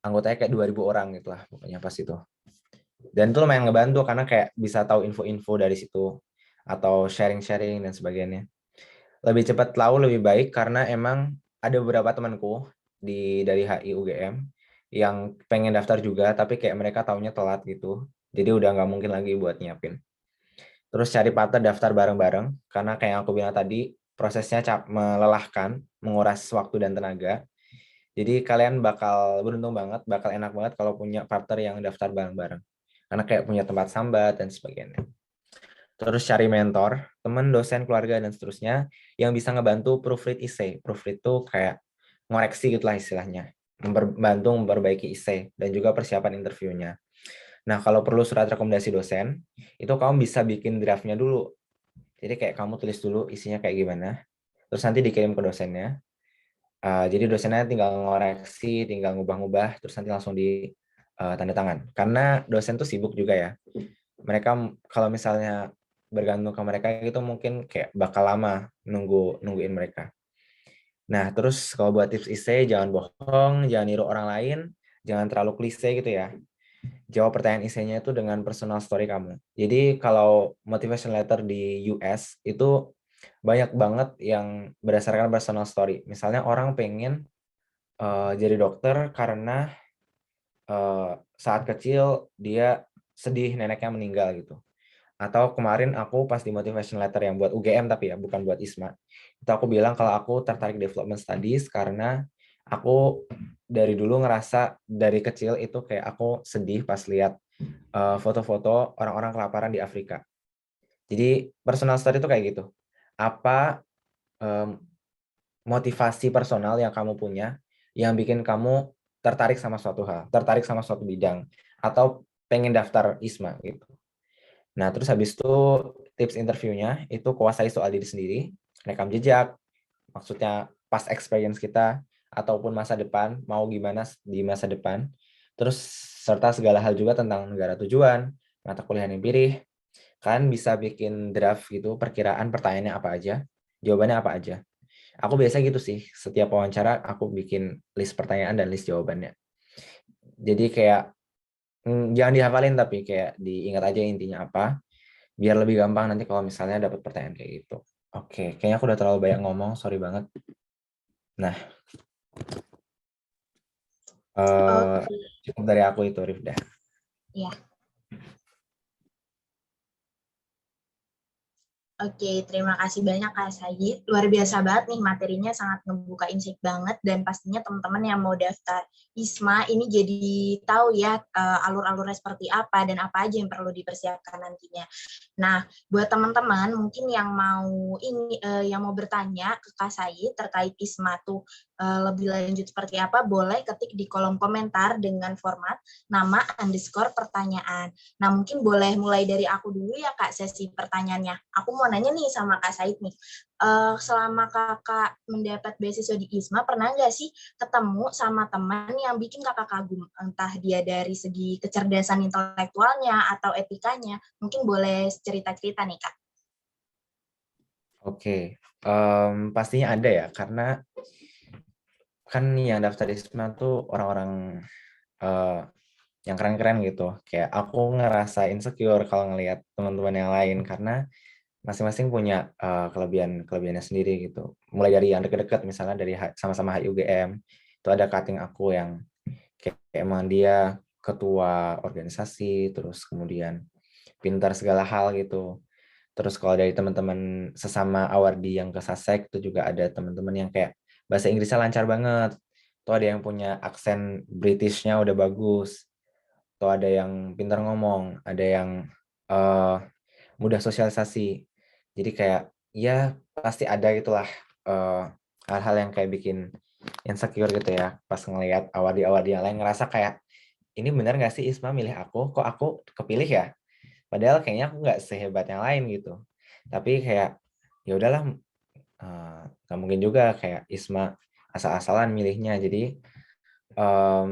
Anggotanya kayak 2.000 orang gitu lah pokoknya pas itu. Dan itu lumayan ngebantu karena kayak bisa tahu info-info dari situ atau sharing-sharing dan sebagainya. Lebih cepat tahu lebih baik karena emang ada beberapa temanku dari HI UGM yang pengen daftar juga tapi kayak mereka taunya telat gitu. Jadi udah nggak mungkin lagi buat nyiapin. Terus cari partner daftar bareng-bareng karena kayak yang aku bilang tadi prosesnya melelahkan, menguras waktu dan tenaga. Jadi kalian bakal beruntung banget, bakal enak banget kalau punya partner yang daftar bareng-bareng. Karena kayak punya tempat sambat dan sebagainya. Terus cari mentor, teman, dosen, keluarga, dan seterusnya yang bisa ngebantu proofread essay. Proofread itu kayak ngoreksi gitulah istilahnya, membantu memperbaiki essay dan juga persiapan interviewnya. Nah, kalau perlu surat rekomendasi dosen, itu kamu bisa bikin draftnya dulu. Jadi kayak kamu tulis dulu isinya kayak gimana, terus nanti dikirim ke dosennya. Jadi dosennya tinggal ngoreksi, tinggal ngubah-ngubah, terus nanti langsung di tanda tangan. Karena dosen tuh sibuk juga ya. Mereka kalau misalnya bergantung ke mereka itu mungkin kayak bakal lama nungguin mereka. Nah, terus kalau buat tips essay, jangan bohong, jangan niru orang lain, jangan terlalu klise gitu ya. Jawab pertanyaan essay-nya itu dengan personal story kamu. Jadi kalau motivation letter di US itu banyak banget yang berdasarkan personal story. Misalnya orang pengen jadi dokter karena saat kecil dia sedih neneknya meninggal gitu. Atau kemarin aku pas di motivation letter yang buat UGM tapi ya bukan buat ISMA, itu aku bilang kalau aku tertarik development studies karena aku dari dulu ngerasa dari kecil itu kayak aku sedih pas lihat foto-foto orang-orang kelaparan di Afrika. Jadi personal story itu kayak gitu. Apa motivasi personal yang kamu punya yang bikin kamu tertarik sama suatu hal, tertarik sama suatu bidang, atau pengen daftar ISMA gitu. Nah, terus habis itu tips interviewnya itu kuasai soal diri sendiri, rekam jejak, maksudnya past experience kita, ataupun masa depan, mau gimana di masa depan. Terus serta segala hal juga tentang negara tujuan, mata kuliah yang pilih. Kalian bisa bikin draft gitu, perkiraan pertanyaannya apa aja, jawabannya apa aja. Aku biasa gitu sih, setiap wawancara aku bikin list pertanyaan dan list jawabannya. Jadi kayak jangan dihafalin tapi kayak diingat aja intinya apa, biar lebih gampang nanti kalau misalnya dapat pertanyaan kayak gitu. Oke, kayaknya aku udah terlalu banyak ngomong, sorry banget. Nah, Oke, cukup dari aku itu, Rifda. ya. Oke, terima kasih banyak Kak Sayid. Luar biasa banget nih materinya, sangat ngebuka insight banget, dan pastinya teman-teman yang mau daftar ISMA ini jadi tahu ya alur-alurnya seperti apa dan apa aja yang perlu dipersiapkan nantinya. Nah, buat teman-teman mungkin yang mau yang mau bertanya ke Kak Sayid terkait ISMA tuh lebih lanjut seperti apa, boleh ketik di kolom komentar dengan format nama _ pertanyaan. Nah, mungkin boleh mulai dari aku dulu ya, Kak, sesi pertanyaannya. Aku mau nanya nih sama Kak Said nih, selama Kakak mendapat beasiswa di ISMA, pernah nggak sih ketemu sama teman yang bikin Kakak kagum? Entah dia dari segi kecerdasan intelektualnya atau etikanya. Mungkin boleh cerita-cerita nih, Kak. Oke, pastinya ada ya, karena kan yang daftar ISMA tuh orang-orang yang keren-keren gitu. Kayak aku ngerasa insecure kalau ngelihat teman-teman yang lain karena masing-masing punya kelebihannya sendiri gitu. Mulai dari yang deket-deket, misalnya dari sama-sama HIUGM, itu ada cutting aku yang kayak emang dia ketua organisasi, terus kemudian pintar segala hal gitu. Terus kalau dari teman-teman sesama awardi yang ke Sasek itu juga ada teman-teman yang kayak bahasa Inggrisnya lancar banget. Tuh ada yang punya aksen Britishnya udah bagus. Tuh ada yang pintar ngomong, ada yang uh, mudah sosialisasi. Jadi kayak ya pasti ada gitulah hal-hal yang kayak bikin insecure gitu ya pas ngelihat awardi-awardi yang lain, ngerasa kayak ini benar nggak sih Isma milih aku, kok aku kepilih ya, padahal kayaknya aku nggak sehebat yang lain gitu. Tapi kayak ya udahlah, nggak mungkin juga kayak Isma asal-asalan milihnya. Jadi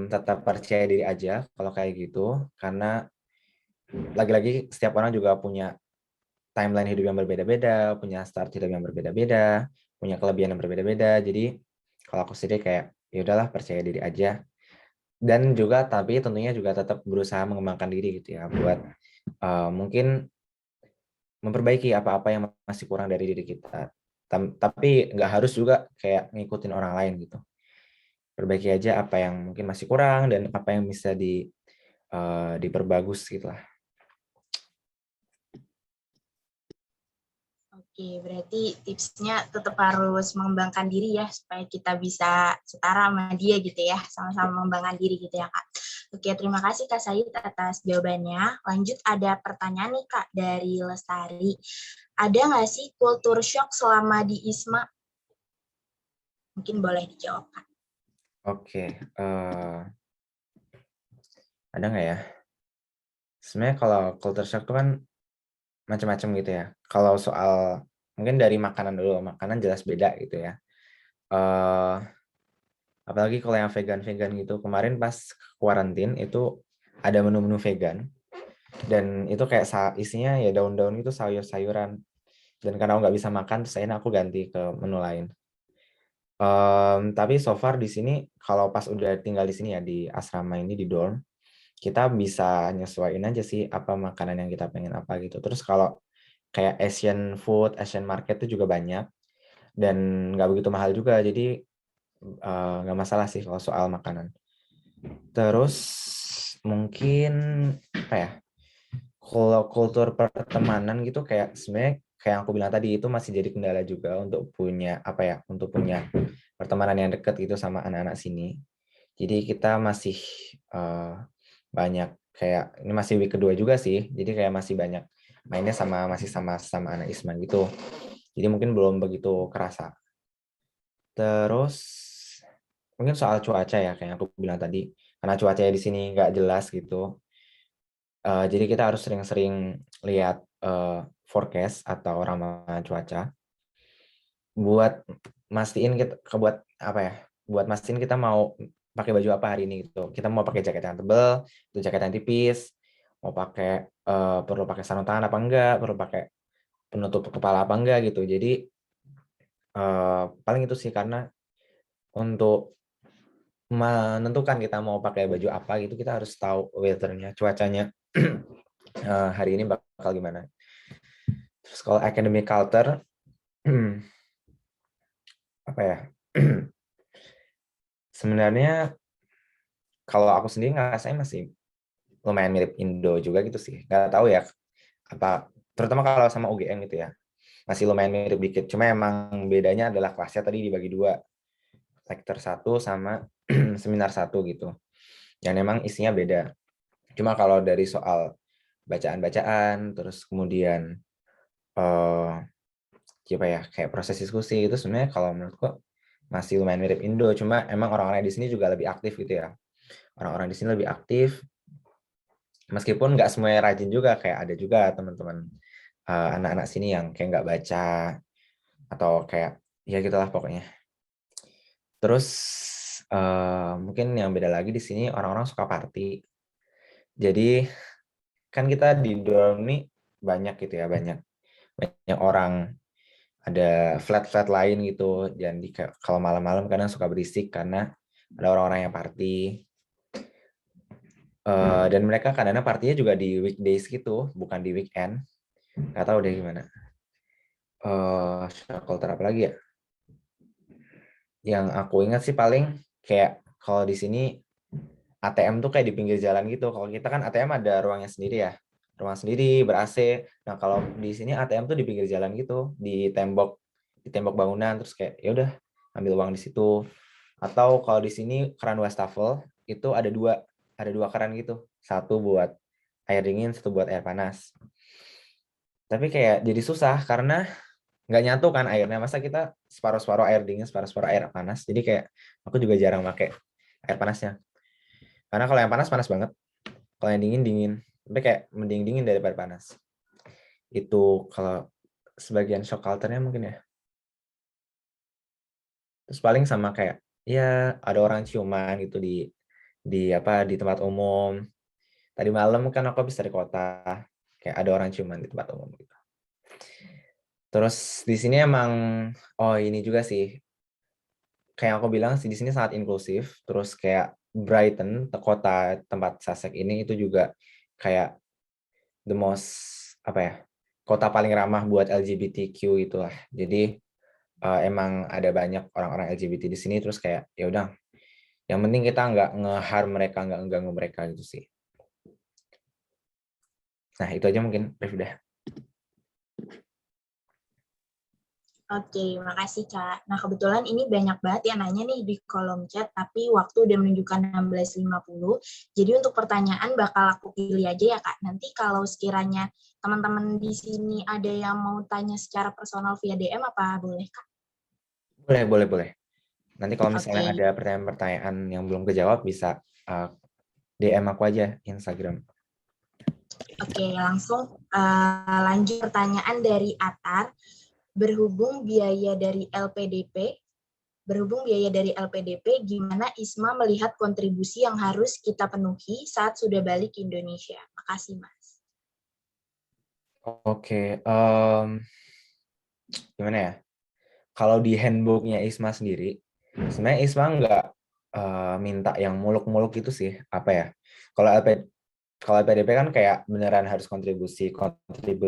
tetap percaya diri aja kalau kayak gitu, karena lagi-lagi setiap orang juga punya timeline hidup yang berbeda-beda, punya start hidup yang berbeda-beda, punya kelebihan yang berbeda-beda. Jadi kalau aku sendiri kayak ya udahlah percaya diri aja. Dan juga tapi tentunya juga tetap berusaha mengembangkan diri gitu ya, buat mungkin memperbaiki apa-apa yang masih kurang dari diri kita. Tapi nggak harus juga kayak ngikutin orang lain gitu. Perbaiki aja apa yang mungkin masih kurang dan apa yang bisa diperbagus gitu lah. Oke, berarti tipsnya tetap harus mengembangkan diri ya, supaya kita bisa setara sama dia gitu ya, sama-sama mengembangkan diri gitu ya, Kak. Oke, terima kasih Kak Said atas jawabannya. Lanjut ada pertanyaan nih Kak dari Lestari. Ada nggak sih kultur shock selama di ISMA? Mungkin boleh dijawab, Kak. Oke, ada nggak ya? Sebenarnya kalau culture shock itu kan macam-macam gitu ya. Kalau soal mungkin dari makanan dulu, makanan jelas beda gitu ya. Eh, Apalagi kalau yang vegan-vegan gitu. Kemarin pas kuarantin itu ada menu-menu vegan dan itu kayak isinya ya daun-daun itu sayur-sayuran. Dan karena aku nggak bisa makan, terus akhirnya aku ganti ke menu lain. Tapi so far di sini kalau pas udah tinggal di sini ya di asrama ini di dorm, kita bisa nyesuaiin aja sih apa makanan yang kita pengen apa gitu. Terus kalau kayak Asian food, Asian market itu juga banyak dan nggak begitu mahal juga, jadi nggak masalah sih kalau soal makanan. Terus mungkin apa ya? Kalau kultur pertemanan gitu kayak sebenarnya kayak yang aku bilang tadi itu masih jadi kendala juga untuk punya apa ya? Untuk punya pertemanan yang dekat gitu sama anak-anak sini. Jadi kita masih banyak kayak ini masih week kedua juga sih. Jadi kayak masih banyak mainnya masih sama anak Isman gitu. Jadi mungkin belum begitu kerasa. Terus mungkin soal cuaca ya kayak yang aku bilang tadi. Karena cuacanya di sini nggak jelas gitu. Jadi kita harus sering-sering lihat forecast atau ramalan cuaca buat mastiin buat apa ya? Buat mastiin kita mau pakai baju apa hari ini gitu. Kita mau pakai jaket yang tebal, itu jaket yang tipis, mau pakai perlu pakai sarung tangan apa enggak, perlu pakai penutup kepala apa enggak gitu. Jadi paling itu sih karena untuk menentukan kita mau pakai baju apa gitu kita harus tahu weather-nya, cuacanya hari ini bakal gimana. Terus kalau academic culture apa ya? Sebenarnya kalau aku sendiri saya masih lumayan mirip Indo juga gitu sih. Nggak tahu ya apa terutama kalau sama UGM gitu ya. Masih lumayan mirip dikit. Cuma emang bedanya adalah kelasnya tadi dibagi dua. Lecture 1 sama seminar 1 gitu. Dan emang isinya beda. Cuma kalau dari soal bacaan-bacaan terus kemudian eh apa ya kayak proses diskusi itu sebenarnya kalau menurutku masih lumayan mirip Indo. Cuma emang orang-orang di sini juga lebih aktif gitu ya. Orang-orang di sini lebih aktif meskipun nggak semuanya rajin juga kayak ada juga teman-teman anak-anak sini yang kayak nggak baca atau kayak ya gitulah pokoknya. Terus mungkin yang beda lagi di sini orang-orang suka party. Jadi kan kita di dorm nih banyak gitu ya banyak banyak orang ada flat-flat lain gitu. Dan kalau malam-malam kadang suka berisik karena ada orang-orang yang party. Dan mereka kadang-kadang partinya juga di weekdays gitu, bukan di weekend. Nggak tahu deh gimana. Culture apa lagi ya? Yang aku ingat sih paling kayak kalau di sini ATM tuh kayak di pinggir jalan gitu. Kalau kita kan ATM ada ruangnya sendiri ya, ruang sendiri ber-AC. Nah kalau di sini ATM tuh di pinggir jalan gitu, di tembok bangunan terus kayak ya udah ambil uang di situ. Atau kalau di sini keran wastafel itu ada dua keran gitu, satu buat air dingin, satu buat air panas. Tapi kayak jadi susah karena nggak nyatu kan airnya, masa kita separuh-separuh air dingin separuh-separuh air panas, jadi kayak aku juga jarang pakai air panasnya karena kalau yang panas panas banget, kalau yang dingin dingin, tapi kayak mending dingin daripada panas. Itu kalau sebagian shock culture-nya mungkin ya. Terus paling sama kayak ya ada orang ciuman gitu di tempat umum. Tadi malam kan aku habis dari kota, kayak ada orang ciuman di tempat umum gitu. Terus di sini emang ini juga sih kayak aku bilang sih di sini sangat inklusif. Terus kayak Brighton, kota tempat Sussex ini itu juga kayak the most apa ya kota paling ramah buat LGBTQ itulah. Jadi emang ada banyak orang-orang LGBT di sini. Terus kayak ya udah, yang penting kita nggak nge-harm mereka, nggak ngeganggu mereka gitu sih. Nah itu aja mungkin Rif udah. Oke, makasih Kak. Nah, kebetulan ini banyak banget yang nanya nih di kolom chat, tapi waktu udah menunjukkan 16.50. Jadi untuk pertanyaan bakal aku pilih aja ya Kak. Nanti kalau sekiranya teman-teman di sini ada yang mau tanya secara personal via DM, apa boleh Kak? Boleh. Nanti kalau misalnya Oke, ada pertanyaan-pertanyaan yang belum kejawab bisa DM aku aja Instagram. oke, langsung lanjut pertanyaan dari Atar. Berhubung biaya dari LPDP, gimana ISMA melihat kontribusi yang harus kita penuhi saat sudah balik ke Indonesia? Makasih, Mas. Oke, gimana ya? Kalau di handbooknya ISMA sendiri, sebenarnya ISMA nggak minta yang muluk-muluk itu sih. Apa ya? Kalau LPDP kan kayak beneran harus contribute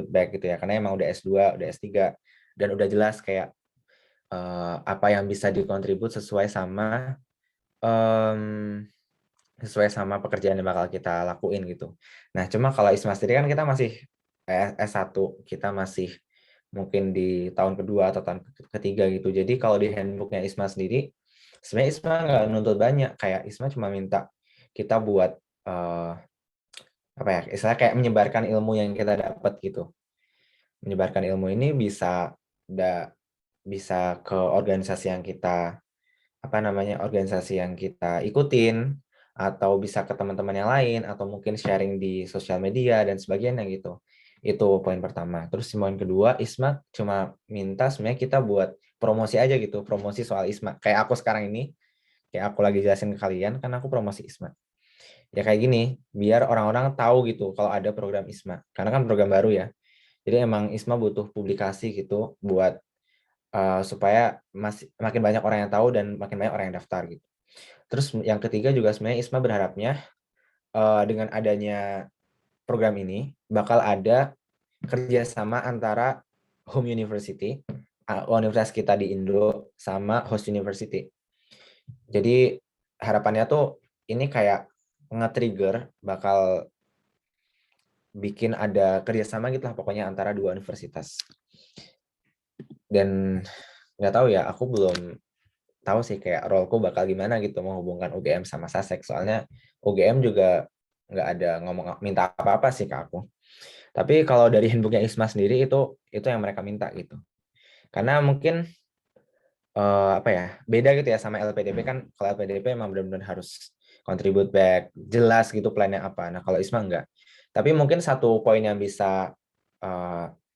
back gitu ya. Karena emang udah S2, udah S3, dan udah jelas kayak apa yang bisa dikontribut um, sesuai sama pekerjaan yang bakal kita lakuin gitu. Nah, cuma kalau ISMA sendiri kan kita masih S1, kita masih mungkin di tahun kedua atau tahun ketiga gitu. Jadi kalau di handbooknya ISMA sendiri, sebenarnya ISMA nggak nuntut banyak. Kayak ISMA cuma minta kita buat apa ya, istilahnya kayak menyebarkan ilmu yang kita dapat gitu. Menyebarkan ilmu ini bisa ke organisasi yang kita organisasi yang kita ikutin, atau bisa ke teman-teman yang lain, atau mungkin sharing di sosial media dan sebagainya gitu. Itu poin pertama. Terus poin kedua, ISMA cuma minta sebenarnya kita buat promosi aja gitu, promosi soal ISMA. Kayak aku sekarang ini, kayak aku lagi jelasin ke kalian, kan aku promosi ISMA. Ya kayak gini, biar orang-orang tahu gitu kalau ada program ISMA. Karena kan program baru ya. Jadi emang ISMA butuh publikasi gitu buat supaya makin banyak orang yang tahu dan makin banyak orang yang daftar gitu. Terus yang ketiga juga sebenarnya ISMA berharapnya dengan adanya program ini bakal ada kerjasama antara home university, universitas kita di Indo sama host university. Jadi harapannya tuh ini kayak nge-trigger bakal bikin ada kerjasama gitu lah pokoknya antara dua universitas. Dan nggak tahu ya, aku belum tahu sih kayak roleku bakal gimana gitu menghubungkan UGM sama Sasek. Soalnya UGM juga nggak ada ngomong minta apa-apa sih ke aku. Tapi kalau dari handbooknya ISMA sendiri itu yang mereka minta gitu. Karena mungkin apa ya, beda gitu ya sama LPDP. Kan kalau LPDP emang benar-benar harus contribute back, jelas gitu plannya apa. Nah kalau ISMA enggak. Tapi mungkin satu poin yang bisa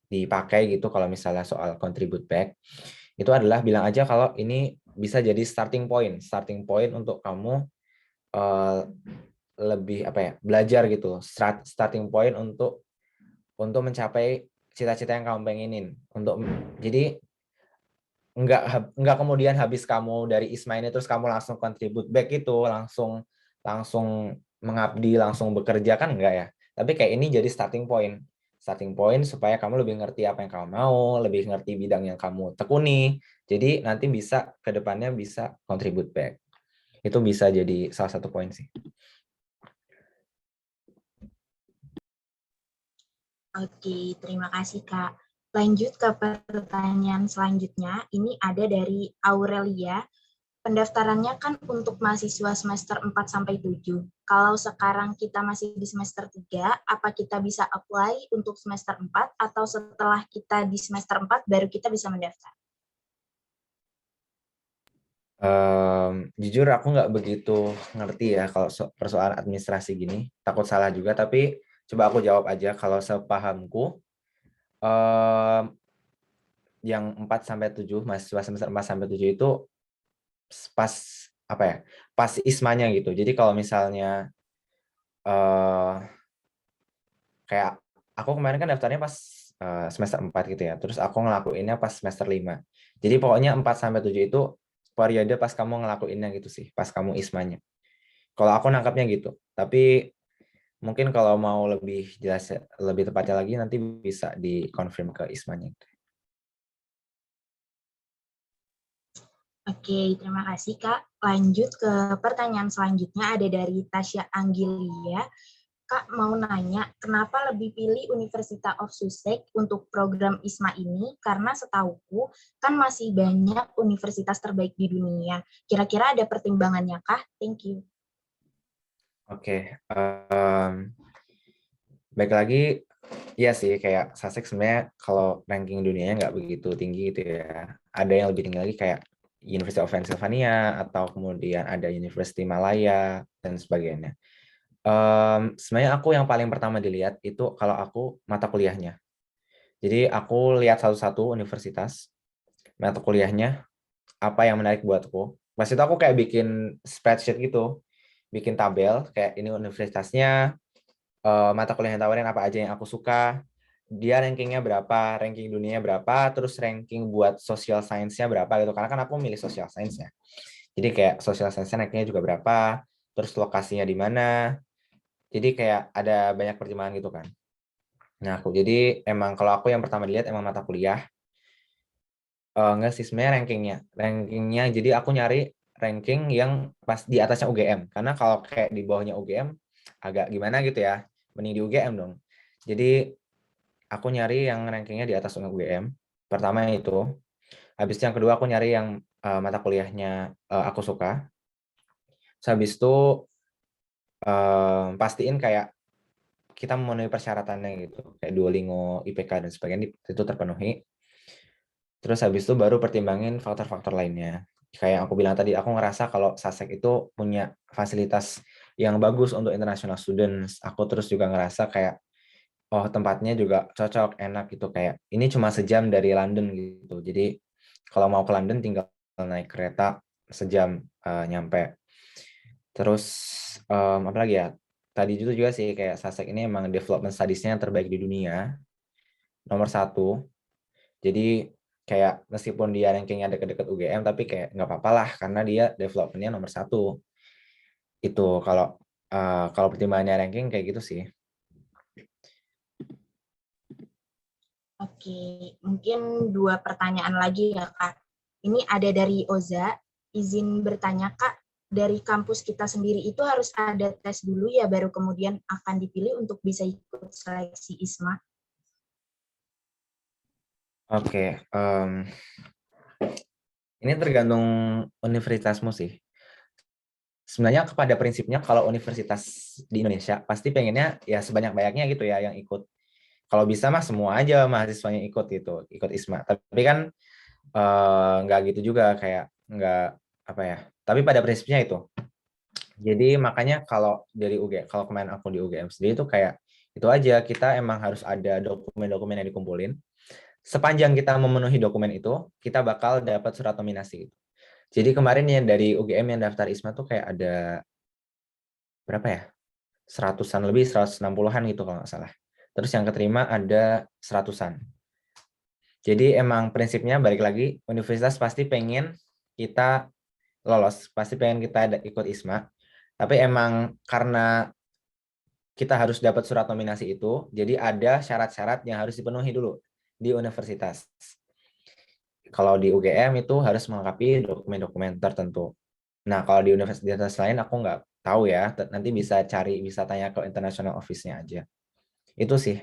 dipakai gitu kalau misalnya soal contribute back, itu adalah bilang aja kalau ini bisa jadi starting point untuk kamu lebih apa ya, belajar gitu, starting point untuk mencapai cita-cita yang kamu pengenin. Jadi nggak kemudian habis kamu dari ISMA ini terus kamu langsung contribute back itu, langsung langsung mengabdi, langsung bekerja, kan enggak ya. Tapi kayak ini jadi starting point supaya kamu lebih ngerti apa yang kamu mau, lebih ngerti bidang yang kamu tekuni. Jadi nanti bisa ke depannya bisa contribute back. Itu bisa jadi salah satu poin sih. Oke, terima kasih, Kak. Lanjut ke pertanyaan selanjutnya. Ini ada dari Aurelia. Pendaftarannya kan untuk mahasiswa semester 4 sampai 7. Kalau sekarang kita masih di semester 3, apa kita bisa apply untuk semester 4 atau setelah kita di semester 4 baru kita bisa mendaftar? Jujur aku nggak begitu ngerti ya kalau persoalan administrasi gini, takut salah juga, tapi coba aku jawab aja. Kalau sepahamku, yang 4 sampai 7, mahasiswa semester 4 sampai 7 itu pas apa ya? Pas ISMA-nya gitu. Jadi kalau misalnya eh kayak aku kemarin kan daftarnya pas semester 4 gitu ya. Terus aku ngelakuinnya pas semester 5. Jadi pokoknya 4 sampai 7 itu periode pas kamu ngelakuinnya gitu sih, pas kamu ISMA-nya. Kalau aku nangkapnya gitu. Tapi mungkin kalau mau lebih jelas, lebih tepatnya lagi nanti bisa dikonfirm ke ISMA-nya. Oke, terima kasih Kak. Lanjut ke pertanyaan selanjutnya ada dari Tasya Anggilia. Kak mau nanya, kenapa lebih pilih University of Sussex untuk program ISMA ini? Karena setauku kan masih banyak universitas terbaik di dunia. Kira-kira ada pertimbangannya kah? Thank you. Oke, baik lagi, iya sih kayak Sussex sebenarnya kalau ranking dunianya nggak begitu tinggi gitu ya. Ada yang lebih tinggi lagi kayak University of Pennsylvania atau kemudian ada University Malaya dan sebagainya. Sebenarnya aku yang paling pertama dilihat itu kalau aku mata kuliahnya. Jadi aku lihat satu-satu universitas, mata kuliahnya, apa yang menarik buatku. Pas itu aku kayak bikin spreadsheet gitu, bikin tabel, kayak ini universitasnya, mata kuliah yang tawarin apa aja yang aku suka, dia rankingnya berapa, ranking dunianya berapa, terus ranking buat social science-nya berapa gitu. Karena kan aku milih social science-nya. Jadi kayak social science-nya rankingnya juga berapa, terus lokasinya di mana. Jadi kayak ada banyak pertimbangan gitu kan. Nah, jadi emang kalau aku yang pertama dilihat emang mata kuliah. Enggak sih, sebenarnya rankingnya jadi aku nyari ranking yang pas di atasnya UGM, karena kalau kayak di bawahnya UGM agak gimana gitu ya, mending di UGM dong. Jadi aku nyari yang rankingnya di atas UGM, pertama itu. Habis itu yang kedua aku nyari yang mata kuliahnya aku suka. Terus habis itu pastiin kayak kita memenuhi persyaratannya gitu, kayak Duolingo, IPK dan sebagainya itu terpenuhi. Terus habis itu baru pertimbangin faktor-faktor lainnya. Kayak yang aku bilang tadi, aku ngerasa kalau SASEC itu punya fasilitas yang bagus untuk international students. Aku terus juga ngerasa kayak, oh tempatnya juga cocok, enak gitu. Kayak ini cuma sejam dari London gitu. Jadi kalau mau ke London tinggal naik kereta sejam nyampe. Terus apa lagi ya? Tadi itu juga sih kayak SASEC ini emang development studies-nya yang terbaik di dunia, nomor satu. Jadi kayak meskipun dia rankingnya deket-deket UGM, tapi kayak nggak apa-apa lah karena dia development-nya nomor satu. Itu kalau pertimbangannya ranking kayak gitu sih. Oke, mungkin 2 pertanyaan lagi ya, Kak. Ini ada dari Oza, izin bertanya, Kak, dari kampus kita sendiri itu harus ada tes dulu ya, baru kemudian akan dipilih untuk bisa ikut seleksi ISMA? Oke, ini tergantung universitasmu sih. Sebenarnya pada prinsipnya kalau universitas di Indonesia pasti pengennya ya sebanyak-banyaknya gitu ya yang ikut. Kalau bisa mah semua aja mahasiswanya ikut gitu, ikut ISMA. Tapi kan nggak gitu juga, kayak nggak apa ya. Tapi pada prinsipnya itu. Jadi makanya kalau dari kalau kemarin aku di UGM sendiri itu kayak itu aja, kita emang harus ada dokumen-dokumen yang dikumpulin. Sepanjang kita memenuhi dokumen itu, kita bakal dapat surat nominasi. Jadi kemarin yang dari UGM yang daftar ISMA tuh kayak ada berapa ya? Seratusan lebih, 160-an gitu kalau nggak salah. Terus yang keterima ada seratusan. Jadi emang prinsipnya balik lagi, universitas pasti pengen kita lolos, pasti pengen kita ikut ISMA. Tapi emang karena kita harus dapat surat nominasi itu, jadi ada syarat-syarat yang harus dipenuhi dulu di universitas. Kalau di UGM itu harus melengkapi dokumen-dokumen tertentu. Nah, kalau di universitas lain aku nggak tahu ya, nanti bisa cari, bisa tanya ke international office-nya aja. Itu sih.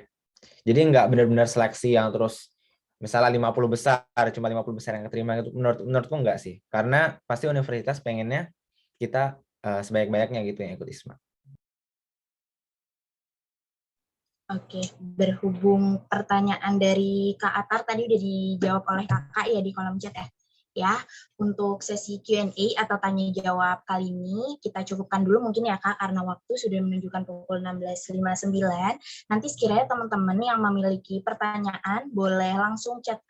Jadi nggak benar-benar seleksi yang terus, misalnya 50 besar, cuma 50 besar yang keterima, itu menurutku nggak sih. Karena pasti universitas pengennya kita sebanyak-banyaknya gitu yang ikut ISMA. Oke, berhubung pertanyaan dari Kak Atar tadi udah dijawab oleh Kakak ya di kolom chat ya. Ya, untuk sesi Q&A atau tanya jawab kali ini kita cukupkan dulu mungkin ya Kak, karena waktu sudah menunjukkan pukul 16.59. Nanti sekiranya teman-teman yang memiliki pertanyaan boleh langsung chat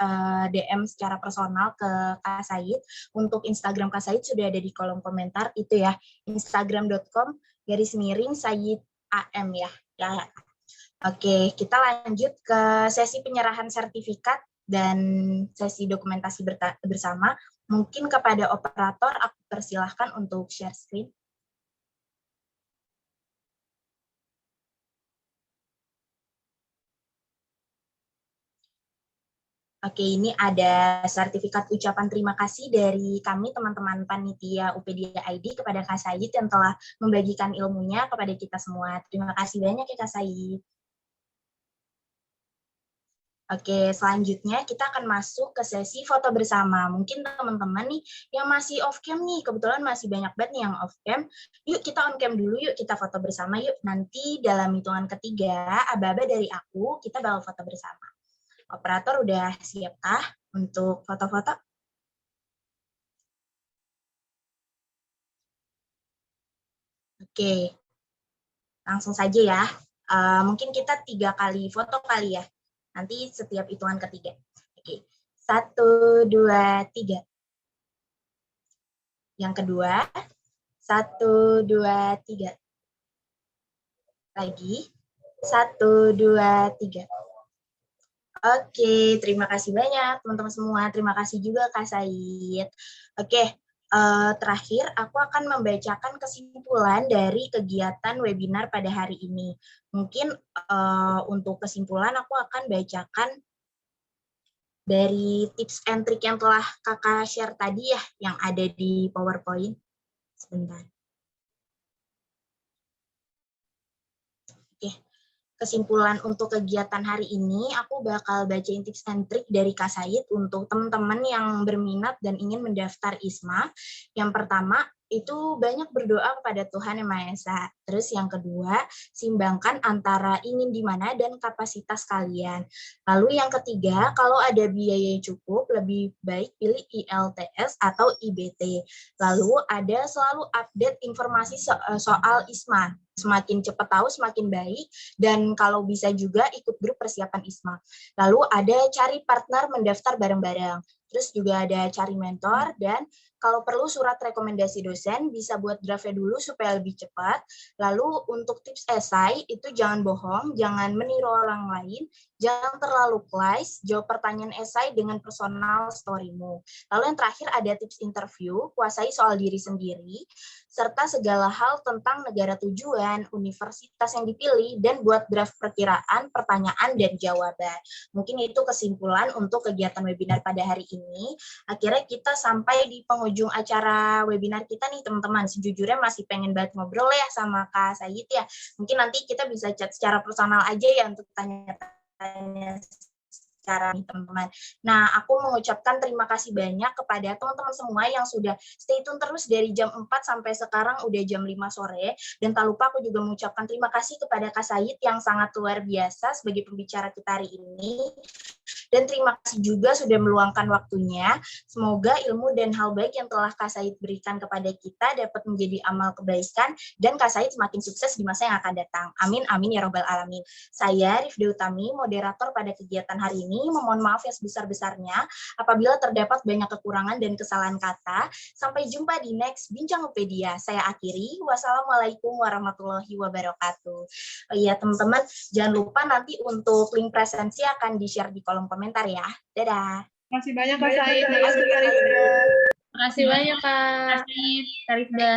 DM secara personal ke Kak Said. Untuk Instagram Kak Said sudah ada di kolom komentar itu ya, instagram.com/Said AM ya. Ya, oke, kita lanjut ke sesi penyerahan sertifikat dan sesi dokumentasi bersama. Mungkin kepada operator, aku persilahkan untuk share screen. Oke, ini ada sertifikat ucapan terima kasih dari kami, teman-teman panitia UPedia ID, kepada Kak Said yang telah membagikan ilmunya kepada kita semua. Terima kasih banyak ya Kak Said. Oke, selanjutnya kita akan masuk ke sesi foto bersama. Mungkin teman-teman nih yang masih off cam nih, kebetulan masih banyak banget nih yang off cam. Yuk kita on cam dulu, yuk kita foto bersama yuk. Nanti dalam hitungan ketiga, aba-aba dari aku, kita bakal foto bersama. Operator udah siapkah untuk foto-foto? Oke, langsung saja ya. Mungkin kita 3 kali foto kali ya. Nanti setiap hitungan ketiga. Oke, 1, 2, 3. Yang kedua, 1, 2, 3. Lagi, 1, 2, 3. Oke, terima kasih banyak teman-teman semua. Terima kasih juga Kak Said. Oke, terakhir aku akan membacakan kesimpulan dari kegiatan webinar pada hari ini. Mungkin untuk kesimpulan aku akan bacakan dari tips and trick yang telah Kakak share tadi ya, yang ada di PowerPoint. Sebentar. Oke. Kesimpulan untuk kegiatan hari ini, aku bakal bacain tips and trick dari Kak Said untuk teman-teman yang berminat dan ingin mendaftar ISMA. Yang pertama, itu banyak berdoa kepada Tuhan Yang Maha Esa. Terus yang kedua, simbangkan antara ingin di mana dan kapasitas kalian. Lalu yang ketiga, kalau ada biaya yang cukup, lebih baik pilih ILTS atau IBT. Lalu ada selalu update informasi soal ISMA. Semakin cepat tahu, semakin baik. Dan kalau bisa juga ikut grup persiapan ISMA. Lalu ada cari partner mendaftar bareng-bareng. Terus juga ada cari mentor, dan kalau perlu surat rekomendasi dosen, bisa buat draftnya dulu supaya lebih cepat. Lalu untuk tips esai, itu jangan bohong, jangan meniru orang lain, jangan terlalu klise, jawab pertanyaan esai dengan personal story-mu. Lalu yang terakhir ada tips interview, kuasai soal diri sendiri, serta segala hal tentang negara tujuan, universitas yang dipilih, dan buat draft perkiraan, pertanyaan, dan jawaban. Mungkin itu kesimpulan untuk kegiatan webinar pada hari ini. Akhirnya kita sampai di penghujung acara webinar kita nih teman-teman. Sejujurnya masih pengen banget ngobrol ya sama Kak Said ya. Mungkin nanti kita bisa chat secara personal aja ya untuk tanya-tanya secara teman-teman. Nah, aku mengucapkan terima kasih banyak kepada teman-teman semua yang sudah stay tune terus dari jam 4 sampai sekarang udah jam 5 sore. Dan tak lupa aku juga mengucapkan terima kasih kepada Kak Said yang sangat luar biasa sebagai pembicara kita hari ini. Dan terima kasih juga sudah meluangkan waktunya. Semoga ilmu dan hal baik yang telah Kak Said berikan kepada kita dapat menjadi amal kebaikan dan Kak Said semakin sukses di masa yang akan datang. Amin, amin ya robbal alamin. Saya Rifdi Utami, moderator pada kegiatan hari ini. Memohon maaf yang sebesar-besarnya apabila terdapat banyak kekurangan dan kesalahan kata. Sampai jumpa di next Bincangpedia. Saya akhiri. Wassalamualaikum warahmatullahi wabarakatuh. Oh iya teman-teman, jangan lupa nanti untuk link presensi akan di-share di kolom komentar ya. Dadah. Terima kasih banyak Kak Said. Terima kasih Kak Rifda. Terima kasih banyak Kak Rifda.